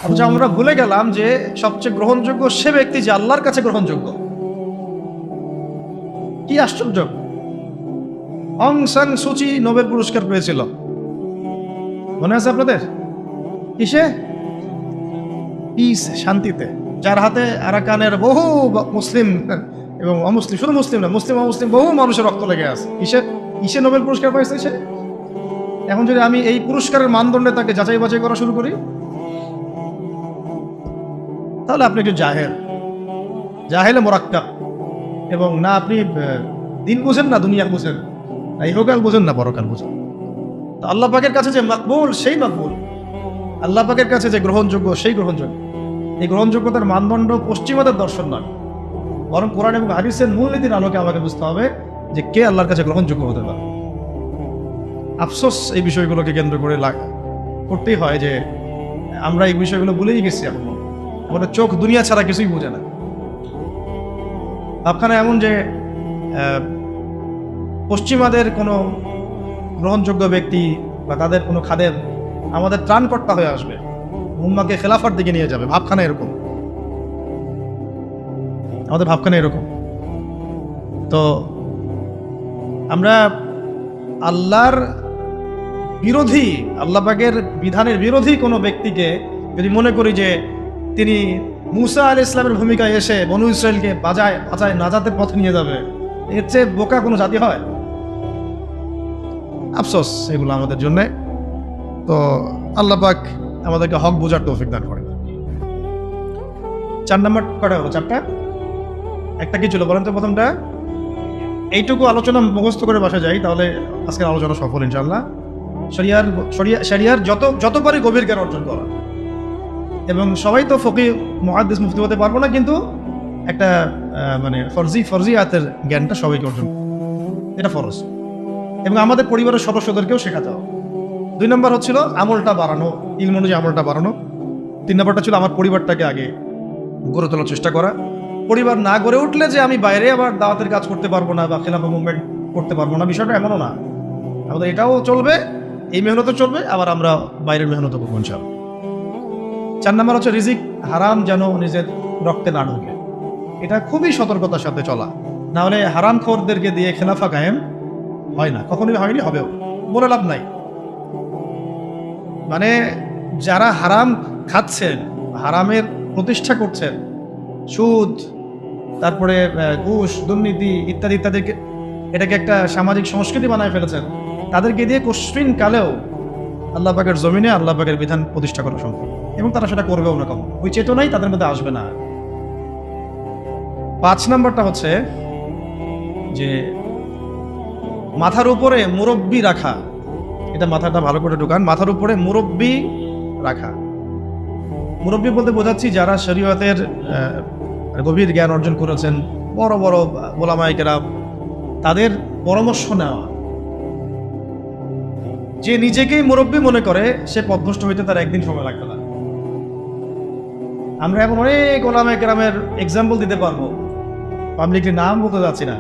অথচ আমরা ভুলে গেলাম যে সবচেয়ে গ্রহণযোগ্য সে ব্যক্তি যে আল্লাহর কাছে গ্রহণযোগ্য। কি আশ্চর্য! অং সান সুচি নোবেল পুরস্কার পেয়েছিল, মনে আছে আপনাদের? কিসে? পিস, শান্তিতে। যার হাতে আরাকানের বহু মুসলিম এবং অমুসলিম, শুধু মুসলিম না, মুসলিম অমুসলিম বহু মানুষের রক্ত লেগে আছে। কিসে কিসে নোবেল পুরস্কার পাইছে সে? এখন যদি আমি এই পুরস্কারের মানদণ্ডে তাকে যাচাই বাছাই করা শুরু করি, তাহলে আপনি একটু জাহেলে মোরাক্কাব, এবং না আপনি দিন বুঝেন না দুনিয়া বুঝেন, না ইহকাল বুঝেন না পরকাল বুঝেন। তো আল্লাহ পাকের কাছে যে মাকবুল সেই মাকবুল, আল্লাহ পাকের কাছে যে গ্রহণযোগ্য সেই গ্রহণযোগ্য। এই গ্রহণযোগ্যতার মানদণ্ড পশ্চিমাদের দর্শন নয়, বরং কোরআন এবং হাদিসের মূলনীতির আলোকে আমাকে বুঝতে হবে যে কে আল্লাহর কাছে গ্রহণযোগ্য হতে পারে। আফসোস এই বিষয়গুলোকে কেন্দ্র করে করতেই হয় যে আমরা এই বিষয়গুলো ভুলেই গেছি। এখন আমাদের চোখ দুনিয়া ছাড়া কিছুই বোঝে না। আপনারা এমন যে পশ্চিমাদের কোনো গ্রহণযোগ্য ব্যক্তি বা তাদের কোনো খাদেম আমাদের ত্রাণকর্তা হয়ে আসবে, উম্মাকে খেলাফার দিকে নিয়ে যাবে, ভাবখানা এরকম, আমাদের ভাবখানা এরকম। তো আমরা আল্লাহর বিরোধী, আল্লাহ পাকের বিধানের বিরোধী কোনো ব্যক্তিকে যদি মনে করি যে তিনি মুসা আলাইহিস সালামের ভূমিকায় এসে বনু ইসরায়েলকে বাজায় নাজাতের পথে নিয়ে যাবে, এর চেয়ে বোকা কোনো জাতি হয়? আফসোস এগুলো আমাদের জন্যে। তো আল্লাহ পাক আমাদেরকে হক বোঝার তৌফিক দান করেন। 4 নম্বর কটা হলো? 4টা। একটা কি ছিল বলেন তো? প্রথমটা এইটুকু আলোচনা মুখস্থ করে বসা যায়, তাহলে আজকের আলোচনা সফল ইনশাআল্লাহ। শরিয়ার যত পারি গভীর জ্ঞান অর্জন করা, এবং সবাই তো ফকিহ মুহাদ্দিস মুফতি হতে পারবো না, কিন্তু একটা মানে ফরজিয়াতের জ্ঞানটা সবাইকে অর্জন, এটা ফরজ, এবং আমাদের পরিবারের সদস্যদেরকেও শেখাতে হবে। 2 নম্বর হচ্ছিল আমলটা বাড়ানো, ইলম অনুযায়ী আমলটা বাড়ানো। 3 নম্বরটা ছিল আমার পরিবারটাকে আগে গড়ে তোলার চেষ্টা করা। পরিবার না গড়ে উঠলে যে আমি বাইরে আবার দাওয়াতের কাজ করতে পারবো না বা খেলাফা মুভমেন্ট করতে পারবো না, বিষয়টা এমনও না। আমাদের এটাও চলবে, এই মেহনতও চলবে, আবার আমরা বাইরের মেহনতও করবো ইনশাআল্লাহ। 4 নম্বর হচ্ছে রিজিক হারাম যেন নিজের রক্তে না ঢোকে। এটা খুবই সতর্কতার সাথে চলা, না হলে হারাম খোরদেরকে দিয়ে খেলাফা কায়েম হয় না, কখনোই হয়নি, হবেও, বলে লাভ নাই। মানে যারা হারাম খাচ্ছেন, হারামের প্রতিষ্ঠা করছেন, সুদ, তারপরে ঘুষ, দুর্নীতি ইত্যাদি ইত্যাদিকে এটাকে একটা সামাজিক সংস্কৃতি বানায় ফেলেছেন, তাদেরকে দিয়ে কঠিন কালেও আল্লাহ পাকের জমিনে আল্লাহ পাকের বিধান প্রতিষ্ঠা করা সম্ভব, এবং তারা সেটা করবেও না, কখন ওই চেতনাই তাদের মধ্যে আসবে না। 5 নম্বরটা হচ্ছে যে মাথার উপরে মুরব্বি রাখা। এটা মাথাটা ভালো করে ঢুকান, মাথার উপরে মুরব্বি রাখা। মুরব্বি বলতে বোঝাচ্ছি যারা শরীয়তের গভীর জ্ঞান অর্জন করেছেন, বড় বড় ওলামায়ে কেরাম, তাদের পরামর্শ নেওয়া। যে নিজেকেই মুরব্বি মনে করে সে পথভ্রষ্ট হইতে তার একদিন সময় লাগবে না। আমরা এখন অনেক ওলামায়ে কেরামের এক্সাম্পল দিতে পারবো, পাবলিকলি নাম বলতে যাচ্ছি না,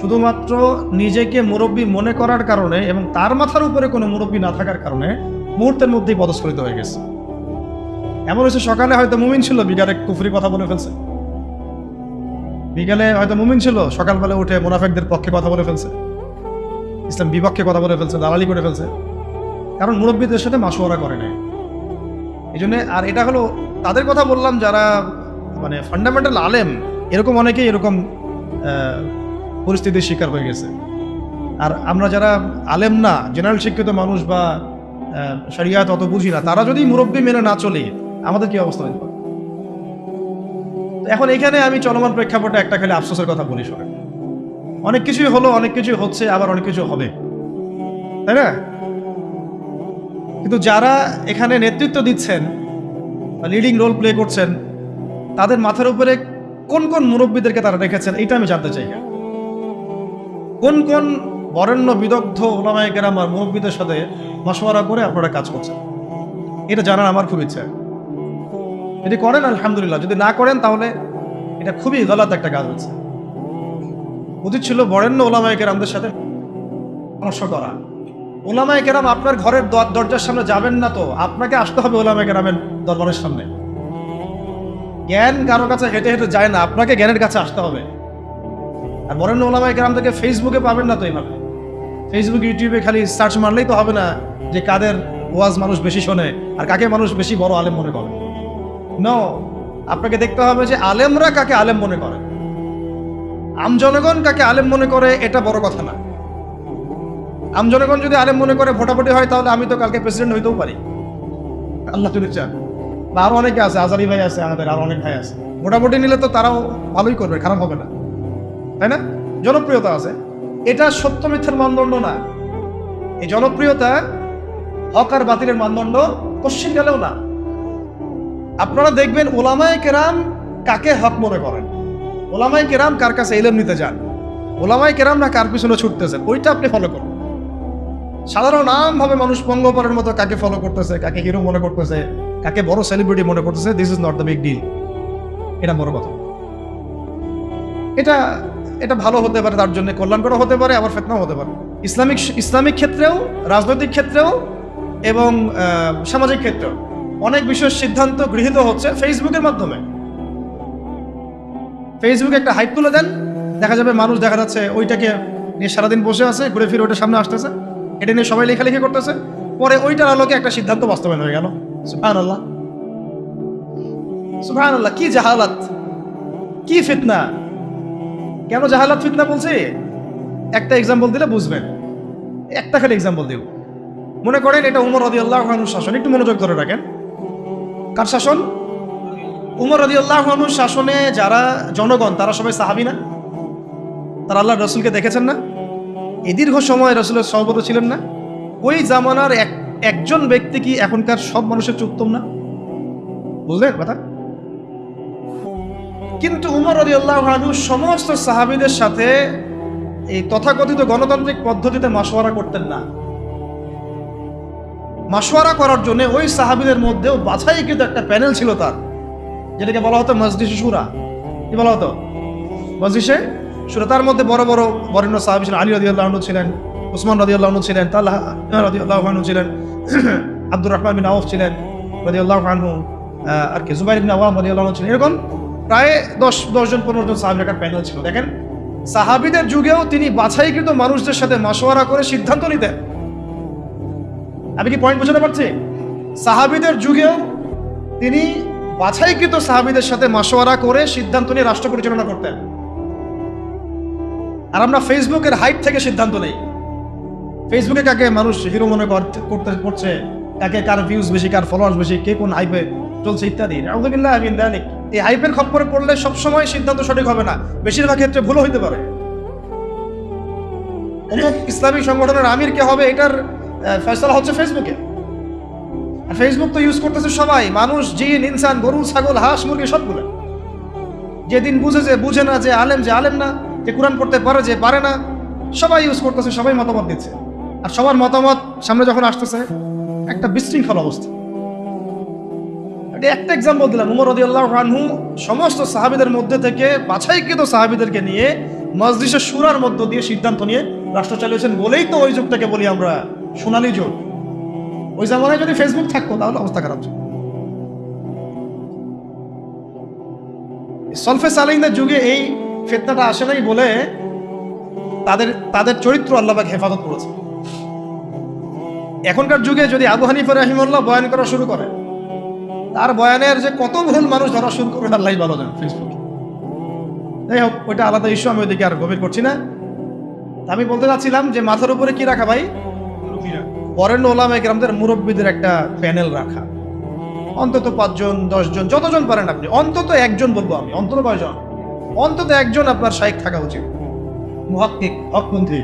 শুধুমাত্র নিজেকে মুরব্বি মনে করার কারণে এবং তার মাথার উপরে কোনো মুরব্বি না থাকার কারণে মুহূর্তের মধ্যেই পদস্খলিত হয়ে গেছে। এমন হয়েছে সকালে হয়তো মুমিন ছিল, বিকালে কুফরি কথা বলে ফেলছে। বিকালে হয়তো মুমিন ছিল, সকালবেলা উঠে মুনাফিকদের পক্ষে কথা বলে ফেলছে, ইসলাম বিপক্ষে কথা বলে ফেলছে, দালালি করে ফেলছে, কারণ মুরব্বীদের সাথে মাশওয়ারা করে নাই। এই জন্য, আর এটা হলো তাদের কথা বললাম যারা মানে ফান্ডামেন্টাল আলেম, এরকম অনেকেই এরকম পরিস্থিতির শিকার হয়ে গেছে। আর আমরা যারা আলেম না, জেনারেল শিক্ষিত মানুষ বা শরিয়াত অত বুঝি না, তারা যদি মুরব্বি মেনে না চলে, আমাদের কি অবস্থা হতে পারে? এখন এখানে আমি চলমান প্রেক্ষাপটে একটা খালি আফসোসের কথা বলি, শোনেন, অনেক কিছুই হলো, অনেক কিছুই হচ্ছে, আবার অনেক কিছু হবে, তাই না? কিন্তু যারা এখানে নেতৃত্ব দিচ্ছেন বা লিডিং রোল প্লে করছেন, তাদের মাথার উপরে কোন কোন মুরব্বীদেরকে তারা রেখেছেন, এটা আমি জানতে চাই। কোন কোন বরেণ্য বিদগ্ধ ওলামায়ে কেরাম আর মুরব্বীদের সাথে মাশওয়ারা করে আপনারা কাজ করছেন, এটা জানার আমার খুব ইচ্ছা। যদি করেন আলহামদুলিল্লাহ, যদি না করেন তাহলে এটা খুবই গলত একটা কাজ হচ্ছে। উচিত ছিল বরেণ্য ওলামায়ে কেরামদের সাথে পরামর্শ করা, ওলামায়ে কেরাম আপনার ঘরের দরজার সামনে যাবেন না, তো আপনাকে আসতে হবে ওলামায়ে কেরামের দরবারের সামনে। জ্ঞান কারো কাছে হেঁটে হেঁটে যায় না, আপনাকে জ্ঞানের কাছে আসতে হবে। আর বরেণ্য ওলামায়ে কেরাম থেকে ফেসবুকে পাবেন না তো এইভাবে। ফেসবুক ইউটিউবে খালি সার্চ মারলেই তো হবে না যে কাদের ওয়াজ মানুষ বেশি শোনে আর কাকে মানুষ বেশি বড় আলেম মনে করে। নো, আপনাকে দেখতে হবে যে আলেমরা কাকে আলেম মনে করে, আমজনগণ কাকে আলেম মনে করে, এটা বড় কথা না। আমজনগণ যদি আলেম মনে করে ভোটাভুটি হয়, তাহলে আমি তো কালকে প্রেসিডেন্ট হইতেও পারি, আল্লাহ যদি চান। বা আরো অনেকে আছে, আজারি ভাই আছে, আমাদের আরো অনেক ভাই আছে, ভোটাভুটি নিলে তো তারাও ভালোই করবে, খারাপ হবে না, তাই না? জনপ্রিয়তা আছে, এটা সত্য মিথ্যার মানদণ্ড না। এই জনপ্রিয়তা হক আর বাতিলের মানদণ্ড কোশ্চিন গেলেও না। আপনারা দেখবেন ওলামায়ে কেরাম কাকে হক মনে করেন, ওলামায়ে কেরাম কার কাছে ইলম নিতে যান, ওলামায়ে কেরাম না কার পিছনে ছুটতেছেন, ওইটা আপনি ফলো করুন। সাধারণ আমভাবে মানুষ পঙ্গপালের মতো কাকে ফলো করতেছে, কাকে হিরো মনে করতেছে, কাকে বড় সেলিব্রিটি মনে করতেছে, this is not the big deal. এটা বড় কথা। এটা এটা ভালো হতে পারে, তার জন্য কল্যাণকর হতে পারে, আবার ফিতনাও হতে পারে। ইসলামিক ক্ষেত্রেও, রাজনৈতিক ক্ষেত্রেও এবং সামাজিক ক্ষেত্রেও অনেক বিশেষ সিদ্ধান্ত গৃহীত হচ্ছে ফেসবুকের মাধ্যমে। ফেসবুকে একটা হাইপ তুলে দেন, দেখা যাবে মানুষ দেখা যাচ্ছে ওইটাকে নিয়ে সারাদিন বসে আছে, ঘুরে ফিরে ওইটা সামনে আসতেছে, এটা নিয়ে সবাই লেখালেখি করতেছে, পরে ওইটার আলোকে একটা সিদ্ধান্ত বাস্তবায়ন হয়ে গেল। সুবহানাল্লাহ, সুবহানাল্লাহ, কি জাহালাত, কি ফিতনা! কেন জাহালাত ফিতনা বলছি? একটা এক্সাম্পল দিলে বুঝবেন, একটা খালি এক্সাম্পল দিব। মনে করেন এটা উমর রাদিয়াল্লাহু আনহুর শাসন, একটু মনোযোগ ধরে রাখেন। কার শাসন? উমর রাদিয়াল্লাহু আনহুর শাসনে যারা জনগণ, তারা সবাই সাহাবী না? তারা আল্লাহর রাসূলকে দেখেছেন না? এই দীর্ঘ সময় রাসূলের সহবত ছিলেন না? ওই জামানার একজন ব্যক্তি কি এখনকার সব মানুষের চেয়ে উত্তম না? বুঝলেন কথা? কিন্তু উমর রাদিয়াল্লাহু আনহু সমস্ত সাহাবীদের সাথে এই তথাকথিত গণতান্ত্রিক পদ্ধতিতে মাশওয়ারা করতেন না। মাশওয়ারা করার জন্য ওই সাহাবীদের মধ্যেও বাছাইকৃত একটা প্যানেল ছিল তার, যেটাকে বলা হতো মজলিসে শুরা। কি বলা হতো? মজলিসে শুরা। তার মধ্যে বড় বড় বরেণ্য সাহাবী ছিলেন, আলী রাদিয়াল্লাহু আনহু ছিলেন, উসমান রাদিয়াল্লাহু আনহু ছিলেন, তালহা রাদিয়াল্লাহু আনহু ছিলেন, আব্দুর রহমান বিন আউফ ছিলেন রাদিয়াল্লাহু আনহু, আর কি জুবাইর ইবনে আওয়াম রাদিয়াল্লাহু আনহু ছিলেন। এরকম প্রায় 10 জন 15 জন সাহাবীর একটা প্যানেল ছিল। দেখেন, সাহাবীদের যুগেও তিনি বাছাইকৃত মানুষদের সাথে মাশওয়ারা করে সিদ্ধান্ত নিতেন। আমি কি পয়েন্ট বোঝাতে পারছি? সাহাবীদের যুগেও তিনি বাছাইকৃত সাহাবীদের সাথে মাশওয়ারা করে সিদ্ধান্ত নিয়ে রাষ্ট্র পরিচালনা করতেন। আর আমরা ফেসবুকের হাইপ থেকে সিদ্ধান্ত নেই। ফেসবুকে কাকে মানুষ হিরো মনে করছে, কাকে কার ভিউজ বেশি, কার ফলোয়ার্স বেশি, কে কোন হাইপে চলছে ইত্যাদি। আউযুবিল্লাহি মিন যালিক। এই হাইপের খপ্পরে পড়লে সবসময় সিদ্ধান্ত সঠিক হবে না, বেশিরভাগ ক্ষেত্রে ভুলও হইতে পারে। ইসলামিক সংগঠনের আমির কে হবে, এটার ফয়সালা হচ্ছে ফেসবুকে। আর ফেসবুক তো ইউজ করতেছে সবাই, মানুষ, জিন, ইনসান, গরু, ছাগল, হাঁস, মুরগি সবগুলো। যেদিন বুঝে না যে আলেম না, যে কোরআন পড়তে পারে, যে পারে না, সবাই ইউজ করতেছে, সবাই মতামত দিচ্ছে। আর সবার মতামত সামনে যখন আসতেছে, একটা বিশৃঙ্খল অবস্থা। একটা এক্সাম্পল দিলাম। উমর রাদিয়াল্লাহু আনহু সমস্ত সাহাবীদের মধ্যে থেকে বাছাইকৃত সাহাবীদেরকে নিয়ে মজলিসে শুরার মধ্য দিয়ে সিদ্ধান্ত নিয়ে রাষ্ট্র চালিয়েছেন বলেই তো ওই যুগটাকে বলি আমরা সোনালী যুগ। ওই জামানায় যদি ফেসবুক থাকতো তাহলে অবস্থা খারাপ ছিল। সলফে সালেহিনদের যুগে এই ফিতনাটা আসে নাই বলে তাদের চরিত্র আল্লাহ পাক হেফাজত করেছে। এখনকার যুগে যদি আবু হানিফা রাহিমাহুল্লাহ বয়ান করা শুরু করে, তার বয়ানের যে কত ভুল মানুষ ধরা শুরু করবে আল্লাহই ভালো জানেন ফেসবুকে। যাই হোক, ওইটা আলাদা ইস্যু, আমি ওইদিকে আর গভীর করছি না। আমি বলতে চাচ্ছিলাম যে মাথার উপরে কি রাখা ভাই? বরেণ্য ওলামায়ে কেরামদের মুরব্বীদের একটা প্যানেল রাখা, অন্তত 5 জন 10 জন, যতজন পারেন আপনি, অন্তত একজন বলবো আমি, অন্তত কয়জন? অন্তত একজন আপনার শাইখ থাকা উচিত, মুহাক্কিক, হকপন্থী,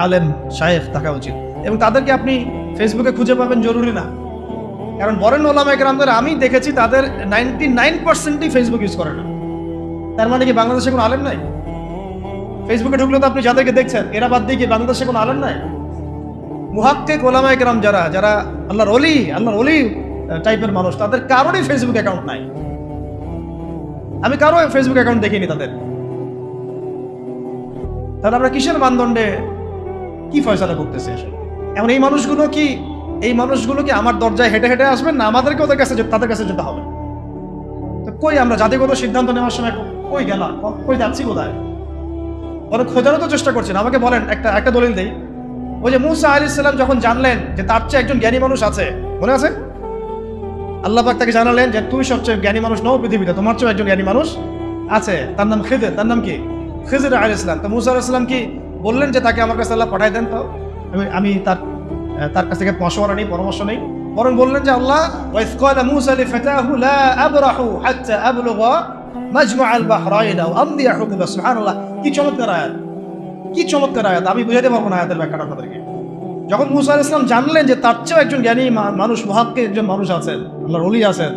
আলেম, শাইখ থাকা উচিত। এবং তাদেরকে আপনি ফেসবুকে খুঁজে পাবেন জরুরি না, কারণ বরেণ্য ওলামায়ে কেরামদের আমি দেখেছি তাদের 99%ই ফেসবুক ইউজ করে না। তার মানে কি বাংলাদেশে কোনো আলেম নাই? ফেসবুকে ঢুকলে তো আপনি যাদেরকে দেখছেন এরা বাদ দিয়ে কি বাংলাদেশে কোনো আলেম নাই? মুহাক্কিক ওলামায়ে কেরাম যারা আল্লাহর ওলি টাইপের মানুষ, তাদের কারোরই ফেসবুক অ্যাকাউন্ট নাই। আমি কারো ফেসবুক অ্যাকাউন্ট দেখিনি তাদের। তাহলে আমরা কিসের মানদণ্ডে কি ফয়সালা করতেছি আসলে? এখন এই মানুষগুলো কি আমার দরজায় হেঁটে হেঁটে আসবেন, না আমাদেরকে তাদের কাছে যেতে হবে? তো কই আমরা জাতিগত সিদ্ধান্ত নেওয়ার সময় কই গেলাম, কই যাচ্ছি, কোথায়? ওরা খোঁজারও তো চেষ্টা করছেন। আমাকে বলেন, একটা দলিল দেই। ওই যে মুসা আলাইহিস সালাম যখন জানলেন যে তার চেয়ে একজন জ্ঞানী মানুষ আছে, মনে আছে? আল্লাহ পাক তাকে জানালেন যে তুমি সবচেয়ে জ্ঞানী মানুষ নও পৃথিবীতে, তোমার চেয়ে একজন জ্ঞানী মানুষ আছে, তার নাম খিদির। তার নাম কি? খিদির আলাইহিস সালাম। তো মুসা আলাইহিস সালাম কি বললেন যে তাকে আমার কাছে আল্লাহ পাঠায় দেন, তো আমি তার কাছ থেকে মশওয়ারা নেই, পরামর্শ নেই, বরং বললেন যে আল্লাহ ওয়াইস ক্বালা মুসা লিফাতাহু লা আবরাহু হাত্তা আবলুগা মাজমাআল বাহরাইন আও আমদিয়া হুকুবা। সুবহানাল্লাহ, কি চমৎকার আয়াত, কি চমৎকার আয়াত! আমি বুঝাতে পারবো না আয়াতের ব্যাখ্যাটা আপনাদেরকে। যখন মুসা আলাইহিস সালাম জানলেন যে তার চেয়েও একজন জ্ঞানী মানুষ, মুহাক্কিক একজন মানুষ আছেন, আল্লাহর ওলি আছেন,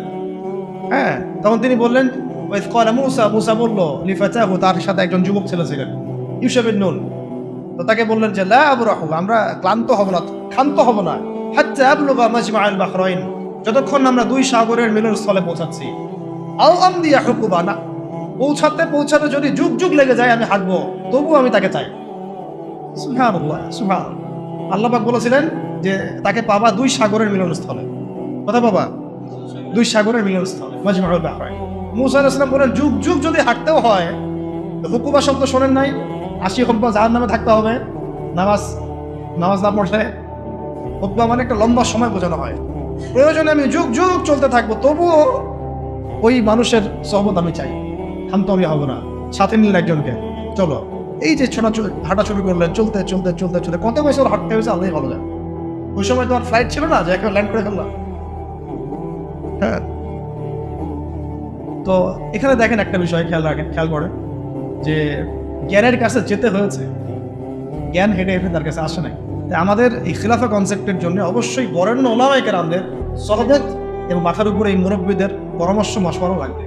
হ্যাঁ, তখন তিনি বললেন ওয়াইস ক্বালা মুসা বলল লিফাতাহু, তার সাথে একজন যুবক ছেলে ছিলেন, ইউসুফ বিন নুন। তো তাকে বললেন যে লা আবরাহু, আমরা ক্লান্ত হব না, ক্ষান্ত হব না, হাত্তা আবলুগা মাজমাআল বাহরাইন, যতক্ষণ আমরা দুই সাগরের মিলনস্থলে পৌঁছাচ্ছি, আও আমদিয়া হুকুবা, না পৌঁছাতে যদি যুগ যুগ লেগে যায় আমি হাঁটবো, তবু আমি তাকে চাই। সুবহানাল্লাহ, সুবহানাল্লাহ। আল্লাহ পাক বলেছিলেন যে তাকে পাবা দুই সাগরের মিলনস্থলে। কথা পাবা দুই সাগরের মিলনস্থলে, মাজমাউল বাহরাইন। মুসা আলাইহিস সালাম বলেন যুগ যুগ যদি হাঁটতেও হয়, হুকুবা শব্দ শোনেন নাই? 80 হুকবা জাহান্নামে থাকতে হবে নামাজ না পড়লে। হুকবা মানে একটা লম্বা সময় বোঝানো হয়। প্রয়োজনে আমি যুগ যুগ চলতে থাকবো, তবুও ওই মানুষের সহবত আমি চাই, ক্ষান্ত আমি হব না। সাথে নিলেন একজনকে, চলো। এই যে হাঁটা শুরু করলেন, চলতে কত বছর হাঁটতে হয়েছে আল্লাহ ভালো যায়। ওই সময় তো আর ফ্লাইট ছিল না যে একটা ল্যান্ড করে ফেললাম। হ্যাঁ, তো এখানে দেখেন একটা বিষয় খেয়াল করেন যে জ্ঞানের কাছে যেতে হয়েছে, জ্ঞান হেঁটে হেঁটে তার কাছে আসে নাই। তাই আমাদের এই খিলাফা কনসেপ্টের জন্য অবশ্যই বরেণ্য ওলামায়ে কেরামদের সহবত এবং মাথার উপরে এই মুরব্বীদের পরামর্শ মশওয়ারা লাগবে।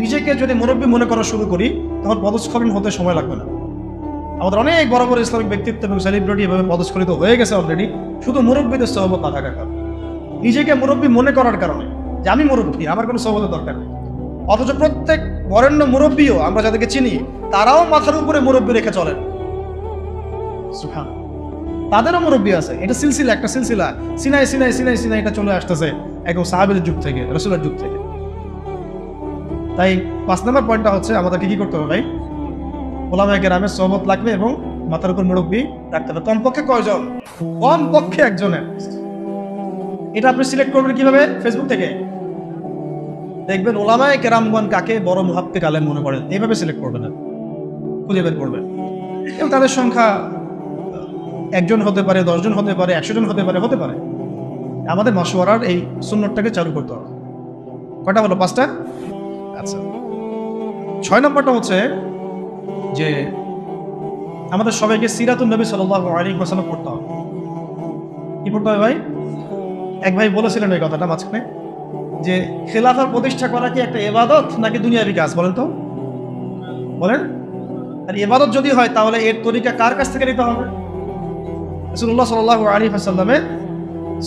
নিজেকে যদি মুরব্বী মনে করা শুরু করি, তখন পদস্খলন হতে সময় লাগবে না। আমাদের অনেক বড় বড় ইসলামিক ব্যক্তিত্ব এবং সেলিব্রিটি এভাবে পদস্খলিত হয়ে গেছে অলরেডি, শুধু মুরব্বীদের সহবত না থাকার কারণে, নিজেকে মুরব্বী মনে করার কারণে যে আমি মুরব্বী, আমার কোনো সহবতের দরকার নেই। অথচ প্রত্যেক বরেণ্য মুরব্বীও আমরা যাদেরকে চিনি, তারাও মাথার উপরে মুরব্বী রেখে চলেন। সুবহানাল্লাহ, তাদেরও মুরব্বী আছে। এটা সিলসিলা, একটা সিলসিলা, সিনাই এটা চলে আসতেছে একদম সাহাবীদের যুগ থেকে, রাসূলের যুগ থেকে। তাই 5 নম্বর পয়েন্টটা হচ্ছে আমাদেরকে কি করতে হবে ভাই? ওলামায়ে কেরামের সহবত লাগবে এবং মাথার উপর মুরব্বী রাখতে হবে। কমপক্ষে কয়জন? কমপক্ষে একজনের। এটা আপনি সিলেক্ট করবেন কিভাবে? ফেসবুক থেকে দেখবেন ওলামায়ে কেরামগণ কাকে বড় মুহাক্কিক আলেম মনে করেন, এইভাবে সিলেক্ট করবেন, খুঁজে বের করবেন। এবং তাদের সংখ্যা 1 জন হতে পারে, 10 জন হতে পারে, 100 জন হতে পারে। আমাদের মাশওয়ারার এই সুন্নতটাকে চালু করতে হবে। কয়টা হলো? 5টা। আচ্ছা, 6 নম্বরটা হচ্ছে যে আমাদের সবাইকে সিরাতুন নবী সাল্লাল্লাহু আলাইহি ওয়াসাল্লাম পড়তে হবে। কি পড়তে হবে ভাই? এক ভাই বলেছিলেন এই কথাটা মাঝখানে যে খেলাফা প্রতিষ্ঠা করা কি একটা ইবাদত নাকি দুনিয়াবি কাজ? বলেন তো, বলেন। আর ইবাদত যদি হয় তাহলে এর তরিকা কার কাছ থেকে নিতে হবে? রাসূলুল্লাহ সাল্লাল্লাহু আলাইহি ওয়াসাল্লামের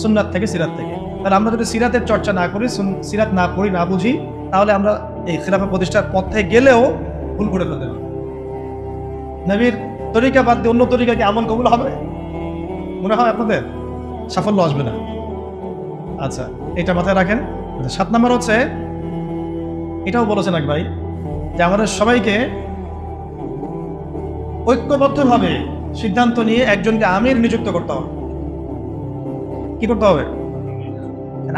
সুন্নাত থেকে, সিরাত থেকে। আর আমরা যদি সিরাতের চর্চা না করি, সিরাত না পড়ি, না বুঝি, তাহলে আমরা এই খেলাফা প্রতিষ্ঠার পথে গেলেও ভুল করে ফেলতে পারি। নবীর তরিকা বাদ দিয়ে অন্য তরিকা কি আমল কবুল হবে? মনে হয় আপনাদের সাফল্য আসবে না। আচ্ছা, এটা মাথায় রাখেন। 7 নম্বর হচ্ছে, এটাও বলেছেন এক ভাই যে আমাদের সবাইকে ঐক্যবদ্ধভাবে সিদ্ধান্ত নিয়ে একজনকে আমির নিযুক্ত করতে হবে। কি করতে হবে?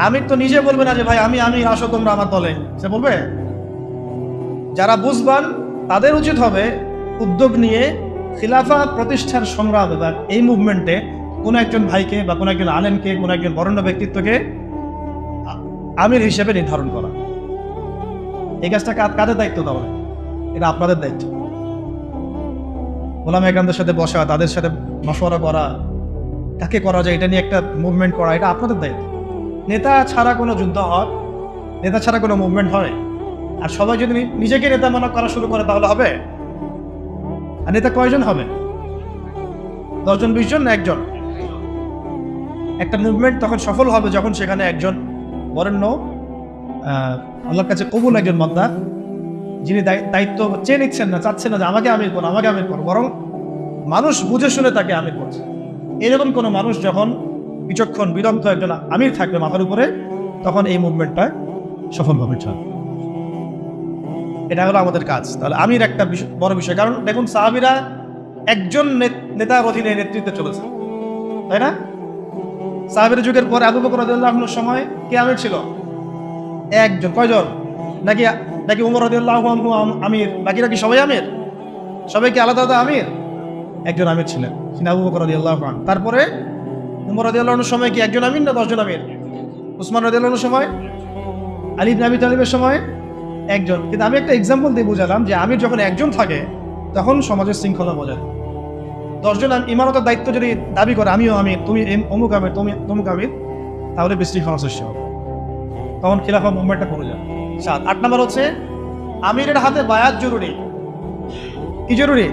আমির তো নিজে বলবে না যে ভাই আমি আসো তোমরা আমার দলে, সে বলবে। যারা বুঝবান তাদের উচিত হবে উদ্যোগ নিয়ে খিলাফা প্রতিষ্ঠার সংগ্রাম এবং এই মুভমেন্টে কোনো একজন ভাইকে বা কোনো একজন আলেমকে, কোনো একজন বরেণ্য ব্যক্তিত্বকে আমির হিসেবে নির্ধারণ করা। এই কাজটা কাদের দায়িত্ব? তাহলে এটা আপনাদের দায়িত্ব। ওলামায়ে কেরামদের সাথে বসা, তাদের সাথে মশওয়ারা করা, কাকে করা যায় এটা নিয়ে একটা মুভমেন্ট করা, এটা আপনাদের দায়িত্ব। নেতা ছাড়া কোনো যুদ্ধ হয়, নেতা ছাড়া কোনো মুভমেন্ট হয়? আর সবাই যদি নিজেকে নেতা মনে করা শুরু করে তাহলে হবে? আর নেতা কয়জন হবে? 10 জন, 20 জন, না একজন? একটা মুভমেন্ট তখন সফল হবে যখন সেখানে একজন বরেণ্য, আল্লাহর কাছে কবুল একজন বান্দা, যিনি দায়িত্ব চেয়ে নিচ্ছেন না, চাচ্ছেন না যে আমাকে আমির করো, বরং মানুষ বুঝে শুনে তাকে আমির করছে। এরকম কোনো মানুষ যখন বিচক্ষণ বিদগ্ধ একজন আমির থাকবে মাথার উপরে, তখন এই মুভমেন্টটা সফলভাবে চলে। এটা হলো আমাদের কাজ। তাহলে আমির একটা বড় বিষয়, কারণ দেখুন সাহাবীরা একজন নেতার অধীনে নেতৃত্বে চলেছে, তাই না? সাহাবীর যুগের পরে আবু বকর রাদিয়াল্লাহু আনহুর সময় কে আমির ছিল? একজন। কয়জন? নাকি নাকি উমর রাদিয়াল্লাহু আনহু আমির, বাকিরা কি সবাই আমির? সবাই কি আলাদা আলাদা আমির? একজন আমির ছিলেন, তিনি আবু বকর রাদিয়াল্লাহু আনহু। তারপরে উমর রাদিয়াল্লাহু আনহুর সময় কি একজন আমির না 10 জন আমির? উসমান রাদিয়াল্লাহু আনহুর সময়, আলী ইবনে আবি তালিবের সময় একজন। কিন্তু আমি একটা এক্সাম্পল দিয়ে বুঝালাম যে আমির যখন একজন থাকে তখন সমাজের শৃঙ্খলা বজায়। 10 জন ইমারতের দায়িত্ব যদি দাবি করে আমিও আমির, তুমি অমুক আমির, তুমি তমুক আমির, তাহলে বিশৃঙ্খলা সৃষ্টি হবে, তখন খিলাফা মুভমেন্টটা পড়ে যায়। 8 নম্বর হচ্ছে আমিরের হাতে বায়াত জরুরি। কি জরুরি?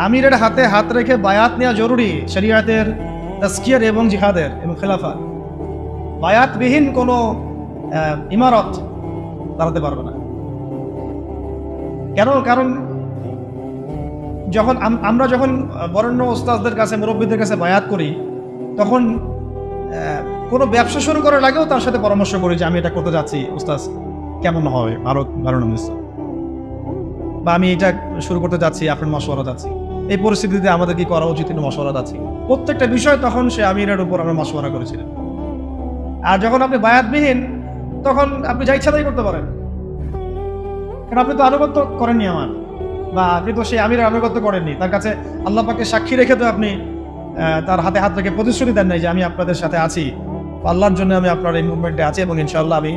আমিরের হাতে হাত রেখে বায়াত নেওয়া জরুরি শরিয়াতের, তাজকিয়ার এবং জিহাদের এবং খেলাফা। বায়াতবিহীন কোনো ইমারত দাঁড়াতে পারবে না। কেন? কারণ আমরা যখন বরেণ্য ওস্তাদদের কাছে, মুরব্বীদের কাছে বায়াত করি, তখন কোনো ব্যবসা শুরু করার আগেও তার সাথে পরামর্শ করি যে আমি এটা করতে যাচ্ছি, ওস্তাদ কেমন হবে, ভালো না মিস, বা আমি এটা শুরু করতে যাচ্ছি, আপনার মশওয়ারা যাচ্ছি, এই পরিস্থিতিতে আমাদের কি করা উচিত, মশওয়ারা যাচ্ছি। প্রত্যেকটা বিষয় তখন সে আমিরের উপর আমরা মশওয়ারা করেছিলাম। আর যখন আপনি বায়াতবিহীন, তখন আপনি যা ইচ্ছা তাই করতে পারেন, কারণ আপনি তো আনুগত্য করেননি আমার, বা আপনি তো সেই আমিরের আনুগত্য করেননি। তার কাছে আল্লাহ পাককে সাক্ষী রেখে তো আপনি তার হাতে হাত রেখে প্রতিশ্রুতি দেন নাই যে আমি আপনাদের সাথে আছি, আল্লাহর জন্য আমি আপনার এই মুভমেন্টে আছি এবং ইনশাআল্লাহ আমি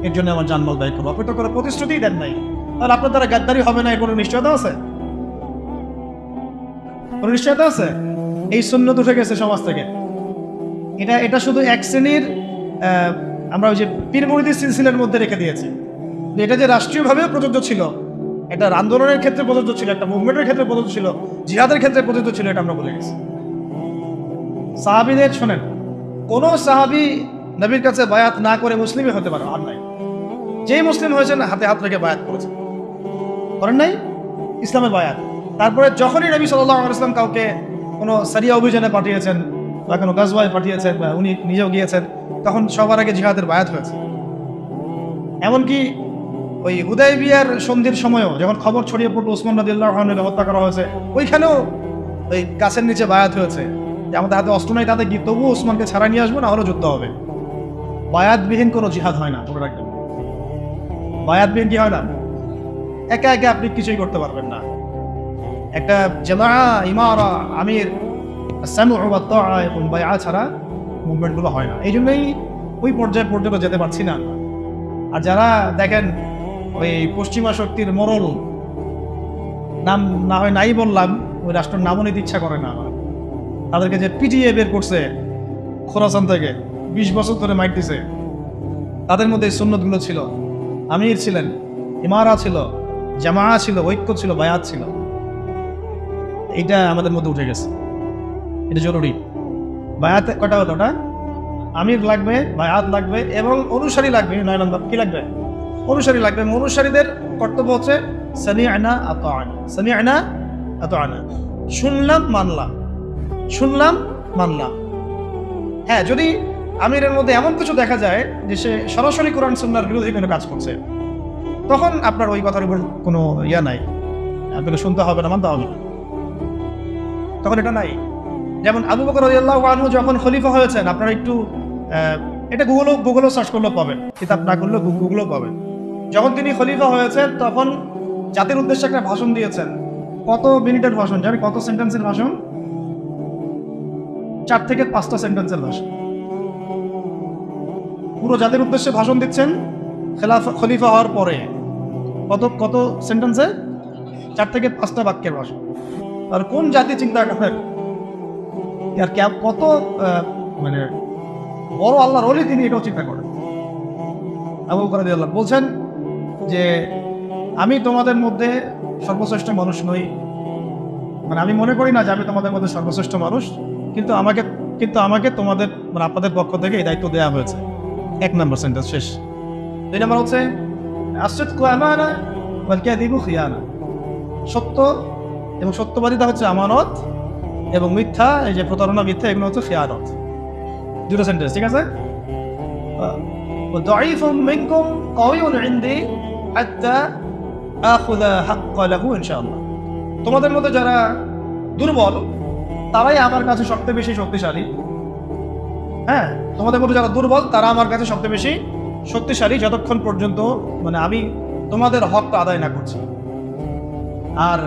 এর জন্য আমার জানমাল ব্যয় করবো। আপনি তো করে প্রতিশ্রুতিই দেন নাই, তাহলে আপনার দ্বারা গাদ্দারি হবে না, এর কোনো নিশ্চয়তা আছে? কোনো নিশ্চয়তা আছে? এই সুন্নত উঠে গেছে সমাজ থেকে। এটা শুধু এক শ্রেণীর আমরা ওই যে পীর মুরিদি সিলসিলার মধ্যে রেখে দিয়েছি। এটা যে রাষ্ট্রীয়ভাবেও প্রযোজ্য ছিল, এটা আন্দোলনের ক্ষেত্রে প্রযোজ্য ছিল, একটা মুভমেন্টের ক্ষেত্রে প্রযোজ্য ছিল, জিহাদের ক্ষেত্রে প্রযোজ্য ছিল, এটা আমরা বলে গেছি। সাহাবীদের শোনেন, কোন সাহাবী নবীর কাছে বায়াত না করে মুসলিমই হতে পারে আর নাই। যেই মুসলিম হয়েছেন হাতে হাত রেখে বায়াত করেছেন, করেন নাই ইসলামের বায়াত। তারপরে যখনই নবী সাল্লাল্লাহু আলাইহি ওয়াসাল্লাম কাউকে কোনো সারিয়া অভিযানে পাঠিয়েছেন বা কোনো গাজওয়ায় পাঠিয়েছেন বা উনি নিজেও গিয়েছেন, তখন সবার আগে জিহাদের বায়াত হয়েছে। এমনকি ওই হুদায়বিয়ার সন্ধির সময়ও যখন খবর ছড়িয়ে পড়লো ওসমান রাদিয়াল্লাহু আনহুকে হত্যা করা হয়েছে, ওইখানেও ওই গাছের নিচে বায়াত হয়েছে যে আমাদের হাতে অস্ত্র নাই, তাতে কি তবু ওসমানকে ছাড়া নিয়ে আসবো, না হলে যুদ্ধ হবে। বায়াতবিহীন কোনো জিহাদ হয় না, মনে রাখবেন। বায়াতবিহীন কি হয় না? একা একা আপনি কিছুই করতে পারবেন না। একটা জামা, ইমারা, আমির, সামউ ওয়া তাআ এবং বায়আ ছাড়া মুভমেন্টগুলো হয় না। এই জন্যই ওই পর্যায়ে পর্যন্ত যেতে পারছি না। আর যারা দেখেন ওই পশ্চিমা শক্তির মোড়ল, নাম না হয় নাই বললাম, ওই রাষ্ট্রের নামও নিতে ইচ্ছা করে না, তাদেরকে যে পিটিএ বের করছে খোরাসান থেকে, 20 বছর ধরে মাইক দিছে, তাদের মধ্যে এই সুন্নতগুলো ছিল। আমির ছিলেন, ইমারা ছিল, জামা ছিল, ঐক্য ছিল, বায়াত ছিল। এইটা আমাদের মধ্যে উঠে গেছে, এটা জরুরি। বায়াত কটা হলো? ওটা আমির লাগবে, বায়াত লাগবে এবং অনুসারী লাগবে। 9 নম্বর কি লাগবে? অনুসারী লাগবে। অনুসারীদের কর্তব্য হচ্ছে সামি'না আতা'না, সামি'না আতা'না, শুনলাম মানলাম, শুনলাম মানলাম। হ্যাঁ, যদি আমিরের মধ্যে এমন কিছু দেখা যায় যে সে সরাসরি কোরআন সুন্নাহর বিরোধী কোনো কাজ করছে, তখন আপনার ওই কথার উপর কোনো ইয়া নাই, আপনাকে শুনতে হবে না, মানতে হবে না, তখন এটা নাই। যেমন আবু বকর রাদিয়াল্লাহু আনহু যখন খলিফা হয়েছেন, আপনারা একটু এটা গুগলও সার্চ করলেও পাবেন, কিতাব না করলেও গুগলও পাবেন। যখন তিনি খলিফা হয়েছেন তখন জাতির উদ্দেশ্যে একটা ভাষণ দিয়েছেন। কত মিনিটের ভাষণ জানি? কত সেন্টেন্সের ভাষণ? 4 থেকে 5টা সেন্টেন্সের ভাষণ। পুরো জাতির উদ্দেশ্যে ভাষণ দিচ্ছেন খলিফা হওয়ার পরে। কত সেন্টেন্সে? 4 থেকে 5টা বাক্যের ভাষণ। আর কোন জাতি চিন্তা করেন, আর কত মানে বড় আল্লাহর ওলি তিনি এটাও চিন্তা করেন। আবু বকর রাদিয়াল্লাহু বলছেন যে আমি তোমাদের মধ্যে সর্বশ্রেষ্ঠ মানুষ নই, মানে আমি মনে করি না যে আমি তোমাদের মধ্যে সর্বশ্রেষ্ঠ মানুষ, কিন্তু আমাকে তোমাদের মানে আপনাদের পক্ষ থেকে এই দায়িত্ব দেওয়া হয়েছে। 1 নম্বর সেন্টেন্স শেষ। 2 নম্বর হচ্ছে আসিদকু আমানা ওয়াল কাযিবু খিয়ানা, সত্য এবং সত্যবাদিতা হচ্ছে আমানত, এবং মিথ্যা, এই যে প্রতারণা মিথ্যা, এগুলো হচ্ছে খিয়ানত। দুটো সেন্টেন্স, ঠিক আছে? দাঈফুম মিনকুম কাওয়িউন ইনদি হাত্তা আখুযা হাক্কা লাহু ইনশাআল্লাহ। তোমাদের মধ্যে যারা দুর্বল তারাই আমার কাছে সবচেয়ে বেশি শক্তিশালী। হ্যাঁ, তোমাদের মধ্যে যারা দুর্বল তারা আমার কাছে সবচেয়ে বেশি শক্তিশালী, যতক্ষণ পর্যন্ত মানে আমি তোমাদের হকটা আদায় না করছি। আর